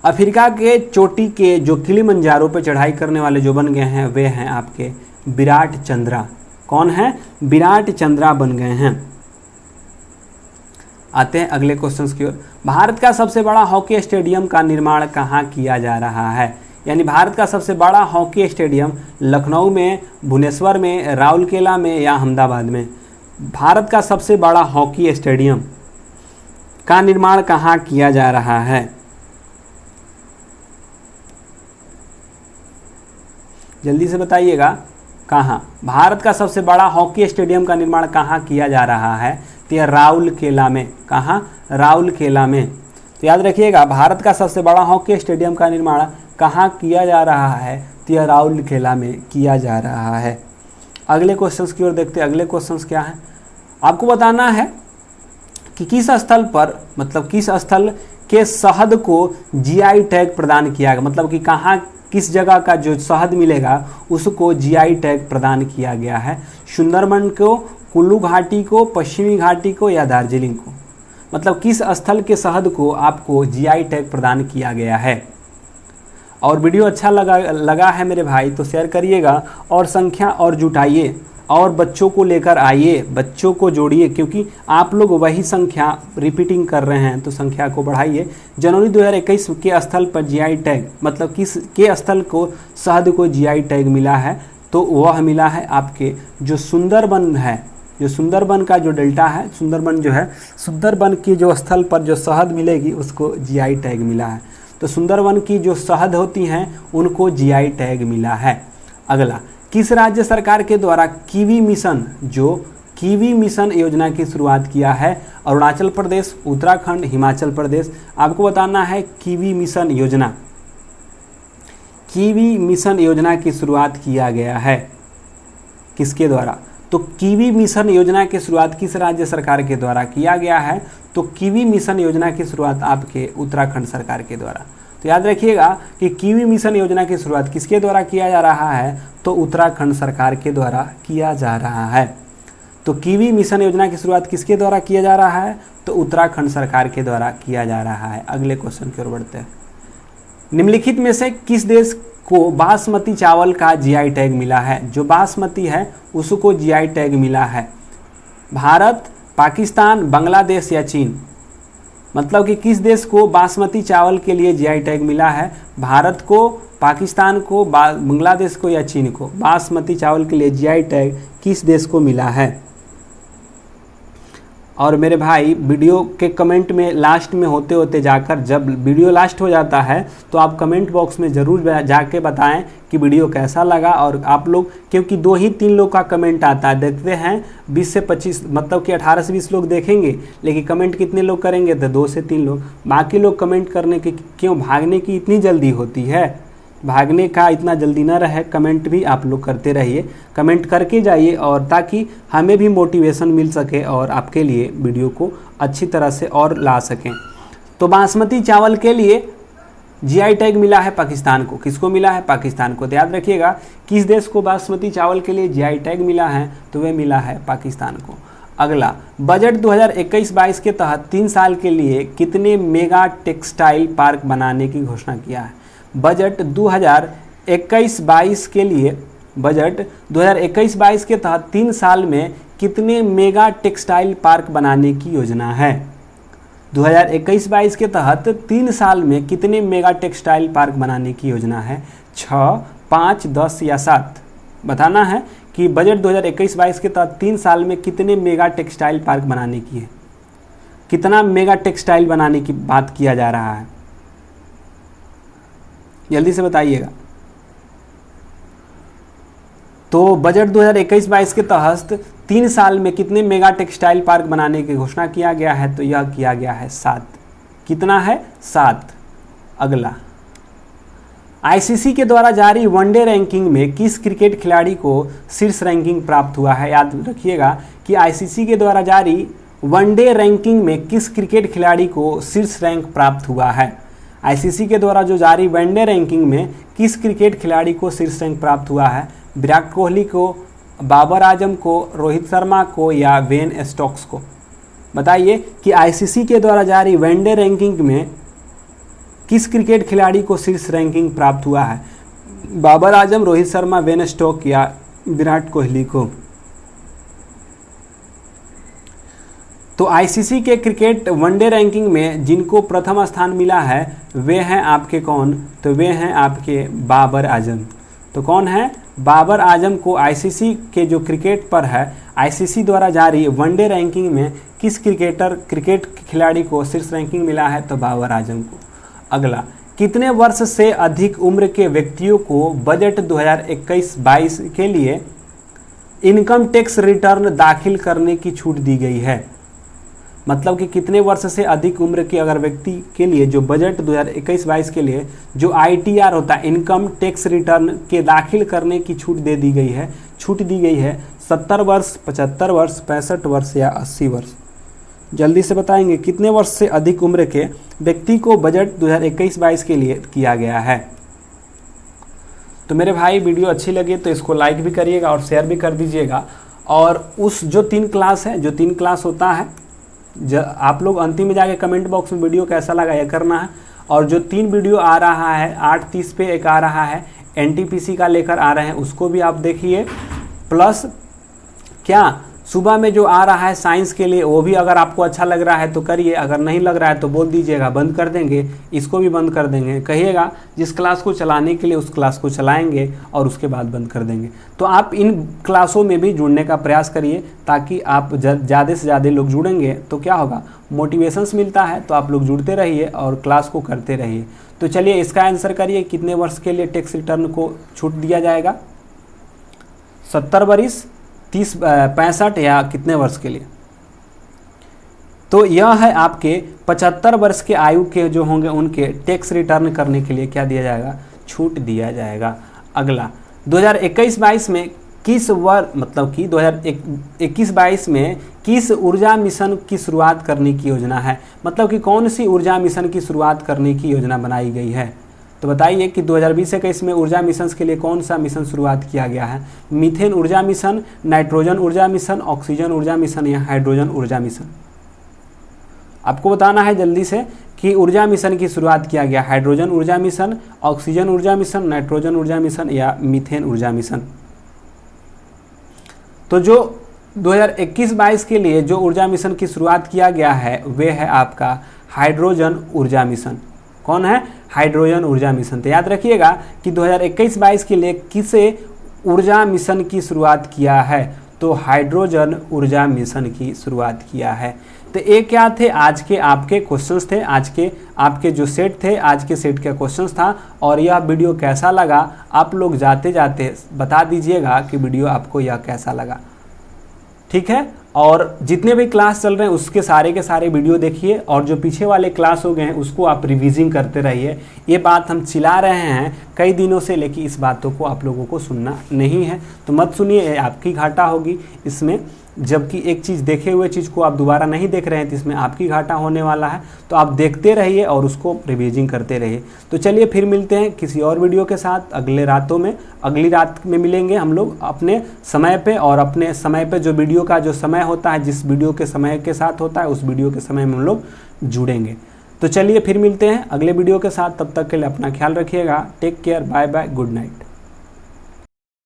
अफ्रीका के चोटी के जो किलिमंजारो पर चढ़ाई करने वाले जो बन गए हैं वे हैं आपके विराट चंद्रा। कौन है? विराट चंद्रा बन गए हैं। आते हैं अगले क्वेश्चन की ओर। भारत का सबसे बड़ा हॉकी स्टेडियम का निर्माण कहाँ किया जा रहा है? यानी भारत का सबसे बड़ा हॉकी स्टेडियम लखनऊ में, भुवनेश्वर में, राउरकेला में या अहमदाबाद में? भारत का सबसे बड़ा हॉकी स्टेडियम का निर्माण कहाँ किया जा रहा है? जल्दी से बताइएगा कहाँ? भारत का सबसे बड़ा हॉकी स्टेडियम का निर्माण कहाँ किया जा रहा है? तो यह राउरकेला में। कहाँ? राउरकेला में। तो याद रखिएगा भारत का सबसे बड़ा हॉकी स्टेडियम का निर्माण कहाँ किया जा रहा है? तो यह राउरकेला में किया जा रहा है। अगले क्वेश्चंस की ओर देखते हैं। अगले क्वेश्चंस क्या है? आपको बताना है कि किस स्थल पर, मतलब किस स्थल के शहद को जीआई टैग प्रदान किया गया, मतलब कि कहाँ किस जगह का जो शहद मिलेगा उसको जीआई टैग प्रदान किया गया है? सुंदरबन को, कुल्लू घाटी को, पश्चिमी घाटी को या दार्जिलिंग को? मतलब किस स्थल के शहद को आपको जीआई टैग प्रदान किया गया है? और वीडियो अच्छा लगा है मेरे भाई तो शेयर करिएगा और संख्या और जुटाइए और बच्चों को लेकर आइए, बच्चों को जोड़िए, क्योंकि आप लोग वही संख्या रिपीटिंग कर रहे हैं तो संख्या को बढ़ाइए। जनवरी 2021 के स्थल पर जीआई टैग, मतलब किस के स्थल को शहद को जीआई टैग मिला है? तो वह मिला है आपके जो सुंदरबन है, जो सुंदरबन का जो डेल्टा है, सुंदरबन जो है, सुंदरबन के जो स्थल पर जो शहद मिलेगी उसको जीआई टैग मिला है। तो सुंदरबन की जो शहद होती हैं उनको जीआई टैग मिला है। अगला, किस राज्य सरकार के द्वारा कीवी मिशन, जो कीवी मिशन योजना की शुरुआत किया है? अरुणाचल प्रदेश, उत्तराखंड, हिमाचल प्रदेश? आपको बताना है कीवी मिशन योजना, कीवी मिशन योजना की शुरुआत किया गया है किसके द्वारा? तो कीवी मिशन योजना की शुरुआत किस राज्य सरकार के द्वारा किया गया है? तो कीवी मिशन योजना की शुरुआत आपके उत्तराखंड सरकार के द्वारा। तो याद रखिएगा कि कीवी मिशन योजना की शुरुआत किसके द्वारा किया जा रहा है? तो उत्तराखंड सरकार के द्वारा किया जा रहा है। तो कीवी मिशन योजना की शुरुआत किसके द्वारा किया जा रहा है? तो उत्तराखंड सरकार के द्वारा किया जा रहा है। अगले क्वेश्चन की ओर बढ़ते हैं। निम्नलिखित में से किस देश को बासमती चावल का जीआई टैग मिला है? जो बासमती है उसको जीआई टैग मिला है। भारत, पाकिस्तान, बांग्लादेश या चीन? मतलब कि किस देश को बासमती चावल के लिए जीआई टैग मिला है? भारत को, पाकिस्तान को, बांग्लादेश को या चीन को? बासमती चावल के लिए जीआई टैग किस देश को मिला है? और मेरे भाई वीडियो के कमेंट में लास्ट में होते होते जाकर, जब वीडियो लास्ट हो जाता है तो आप कमेंट बॉक्स में ज़रूर जाके बताएं कि वीडियो कैसा लगा। और आप लोग, क्योंकि 2 ही 3 लोग का कमेंट आता है, देखते हैं 20 से 25, मतलब कि 18 से 20 लोग देखेंगे, लेकिन कमेंट कितने लोग करेंगे? तो 2 से 3 लोग। बाकी लोग कमेंट करने की क्यों, भागने की इतनी जल्दी होती है? भागने का इतना जल्दी ना रहे, कमेंट भी आप लोग करते रहिए, कमेंट करके जाइए, और ताकि हमें भी मोटिवेशन मिल सके और आपके लिए वीडियो को अच्छी तरह से और ला सकें। तो बासमती चावल के लिए जीआई टैग मिला है पाकिस्तान को। किसको मिला है? पाकिस्तान को। तो याद रखिएगा किस देश को बासमती चावल के लिए जीआई टैग मिला है? तो वह मिला है पाकिस्तान को। अगला, बजट 2021-22 के तहत 3 साल के लिए कितने मेगा टेक्सटाइल पार्क बनाने की घोषणा किया है? बजट 2021-22 के लिए, बजट 2021-22 के तहत 3 साल में कितने मेगा टेक्सटाइल पार्क बनाने की योजना है? 2021-22 के तहत 3 साल में कितने मेगा टेक्सटाइल पार्क बनाने की योजना है? 6, 5, 10 या 7? बताना है कि बजट 2021-22 के तहत 3 साल में कितने मेगा टेक्सटाइल पार्क बनाने की है, कितना मेगा टेक्सटाइल बनाने की बात किया जा रहा है? जल्दी से बताइएगा। तो बजट 2021-22 के तहत 3 साल में कितने मेगा टेक्सटाइल पार्क बनाने की घोषणा किया गया है? तो यह किया गया है 7। कितना है? 7। अगला, आईसीसी के द्वारा जारी वनडे रैंकिंग में किस क्रिकेट खिलाड़ी को शीर्ष रैंकिंग प्राप्त हुआ है? याद रखिएगा कि आईसीसी के द्वारा जारी वनडे रैंकिंग में किस क्रिकेट खिलाड़ी को शीर्ष रैंक प्राप्त हुआ है? आईसीसी के द्वारा जो जारी वनडे रैंकिंग में किस क्रिकेट खिलाड़ी को शीर्ष रैंक प्राप्त हुआ है? विराट कोहली को, बाबर आजम को, रोहित शर्मा को या बेन स्टोक्स को? बताइए कि आईसीसी के द्वारा जारी वनडे रैंकिंग में किस क्रिकेट खिलाड़ी को शीर्ष रैंकिंग प्राप्त हुआ है? बाबर आजम, रोहित शर्मा, बेन स्टोक्स या विराट कोहली को? तो आईसीसी के क्रिकेट वनडे रैंकिंग में जिनको प्रथम स्थान मिला है वे हैं आपके कौन? तो वे हैं आपके बाबर आजम। तो कौन है? बाबर आजम को आईसीसी के जो क्रिकेट पर है, आईसीसी द्वारा जारी वनडे रैंकिंग में किस क्रिकेट खिलाड़ी को शीर्ष रैंकिंग मिला है? तो बाबर आजम को। अगला, कितने वर्ष से अधिक उम्र के व्यक्तियों को बजट 2021-22 के लिए इनकम टैक्स रिटर्न दाखिल करने की छूट दी गई है? मतलब कि कितने वर्ष से अधिक उम्र के अगर व्यक्ति के लिए जो बजट 2021-22 के लिए जो आईटीआर होता है, इनकम टैक्स रिटर्न के दाखिल करने की छूट दे दी गई है। छूट दी गई है 70 वर्ष, 75 वर्ष, 65 वर्ष या 80 वर्ष? जल्दी से बताएंगे कितने वर्ष से अधिक उम्र के व्यक्ति को बजट 2021-22 के लिए किया गया है। तो मेरे भाई वीडियो अच्छी लगे तो इसको लाइक भी करिएगा और शेयर भी कर दीजिएगा। और उस जो 3 क्लास है, जो 3 क्लास होता है, आप लोग अंतिम में जाके कमेंट बॉक्स में वीडियो कैसा लगा यह करना है। और जो 3 वीडियो आ रहा है 8:30 पे एक आ रहा है, NTPC का लेकर आ रहे हैं, उसको भी आप देखिए। प्लस क्या सुबह में जो आ रहा है साइंस के लिए, वो भी अगर आपको अच्छा लग रहा है तो करिए, अगर नहीं लग रहा है तो बोल दीजिएगा, बंद कर देंगे, इसको भी बंद कर देंगे। कहिएगा जिस क्लास को चलाने के लिए उस क्लास को चलाएंगे और उसके बाद बंद कर देंगे। तो आप इन क्लासों में भी जुड़ने का प्रयास करिए ताकि आप ज़्यादा से ज़्यादा लोग जुड़ेंगे तो क्या होगा, मोटिवेशंस मिलता है। तो आप लोग जुड़ते रहिए और क्लास को करते रहिए। तो चलिए इसका आंसर करिए, कितने वर्ष के लिए टैक्स रिटर्न को छूट दिया जाएगा? 70 वर्ष, 30, 65 या कितने वर्ष के लिए? तो यह है आपके 75 वर्ष के आयु के जो होंगे उनके टैक्स रिटर्न करने के लिए क्या दिया जाएगा, छूट दिया जाएगा। अगला 2021-22 में किस मतलब कि 2021-22 में किस ऊर्जा मिशन की शुरुआत करने की योजना है? मतलब कि कौन सी ऊर्जा मिशन की शुरुआत करने की योजना बनाई गई है? तो बताइए कि 2020-21 में ऊर्जा मिशन के लिए कौन सा मिशन शुरुआत किया गया है? मीथेन ऊर्जा मिशन, नाइट्रोजन ऊर्जा मिशन, ऑक्सीजन ऊर्जा मिशन या हाइड्रोजन ऊर्जा मिशन? आपको बताना है जल्दी से कि ऊर्जा मिशन की शुरुआत किया गया हाइड्रोजन ऊर्जा मिशन, ऑक्सीजन ऊर्जा मिशन, नाइट्रोजन ऊर्जा मिशन या मीथेन ऊर्जा मिशन। तो जो 2021-22 के लिए जो ऊर्जा मिशन की शुरुआत किया गया है वे है आपका हाइड्रोजन ऊर्जा मिशन। कौन है? हाइड्रोजन ऊर्जा मिशन। तो याद रखिएगा कि 2021-22 के लिए किसे ऊर्जा मिशन की शुरुआत किया है? तो हाइड्रोजन ऊर्जा मिशन की शुरुआत किया है। तो ये क्या थे आज के आपके क्वेश्चंस थे, आज के आपके जो सेट थे, आज के सेट का क्वेश्चंस था। और यह वीडियो कैसा लगा आप लोग जाते जाते बता दीजिएगा कि वीडियो आपको यह कैसा लगा, ठीक है। और जितने भी क्लास चल रहे हैं उसके सारे के सारे वीडियो देखिए, और जो पीछे वाले क्लास हो गए हैं उसको आप रिवीजिंग करते रहिए। ये बात हम चिल्ला रहे हैं कई दिनों से, लेकिन इस बातों को आप लोगों को सुनना नहीं है तो मत सुनिए, आपकी घाटा होगी इसमें। जबकि एक चीज़ देखे हुए चीज़ को आप दोबारा नहीं देख रहे हैं तो इसमें आपकी घाटा होने वाला है। तो आप देखते रहिए और उसको रिवीजिंग करते रहिए। तो चलिए फिर मिलते हैं किसी और वीडियो के साथ अगली रात में मिलेंगे हम लोग अपने समय पे। और अपने समय पे जो वीडियो का जो समय होता है, जिस वीडियो के समय के साथ होता है उस वीडियो के समय में हम लोग जुड़ेंगे। तो चलिए फिर मिलते हैं अगले वीडियो के साथ। तब तक के लिए अपना ख्याल रखिएगा। Take care, bye bye, good night.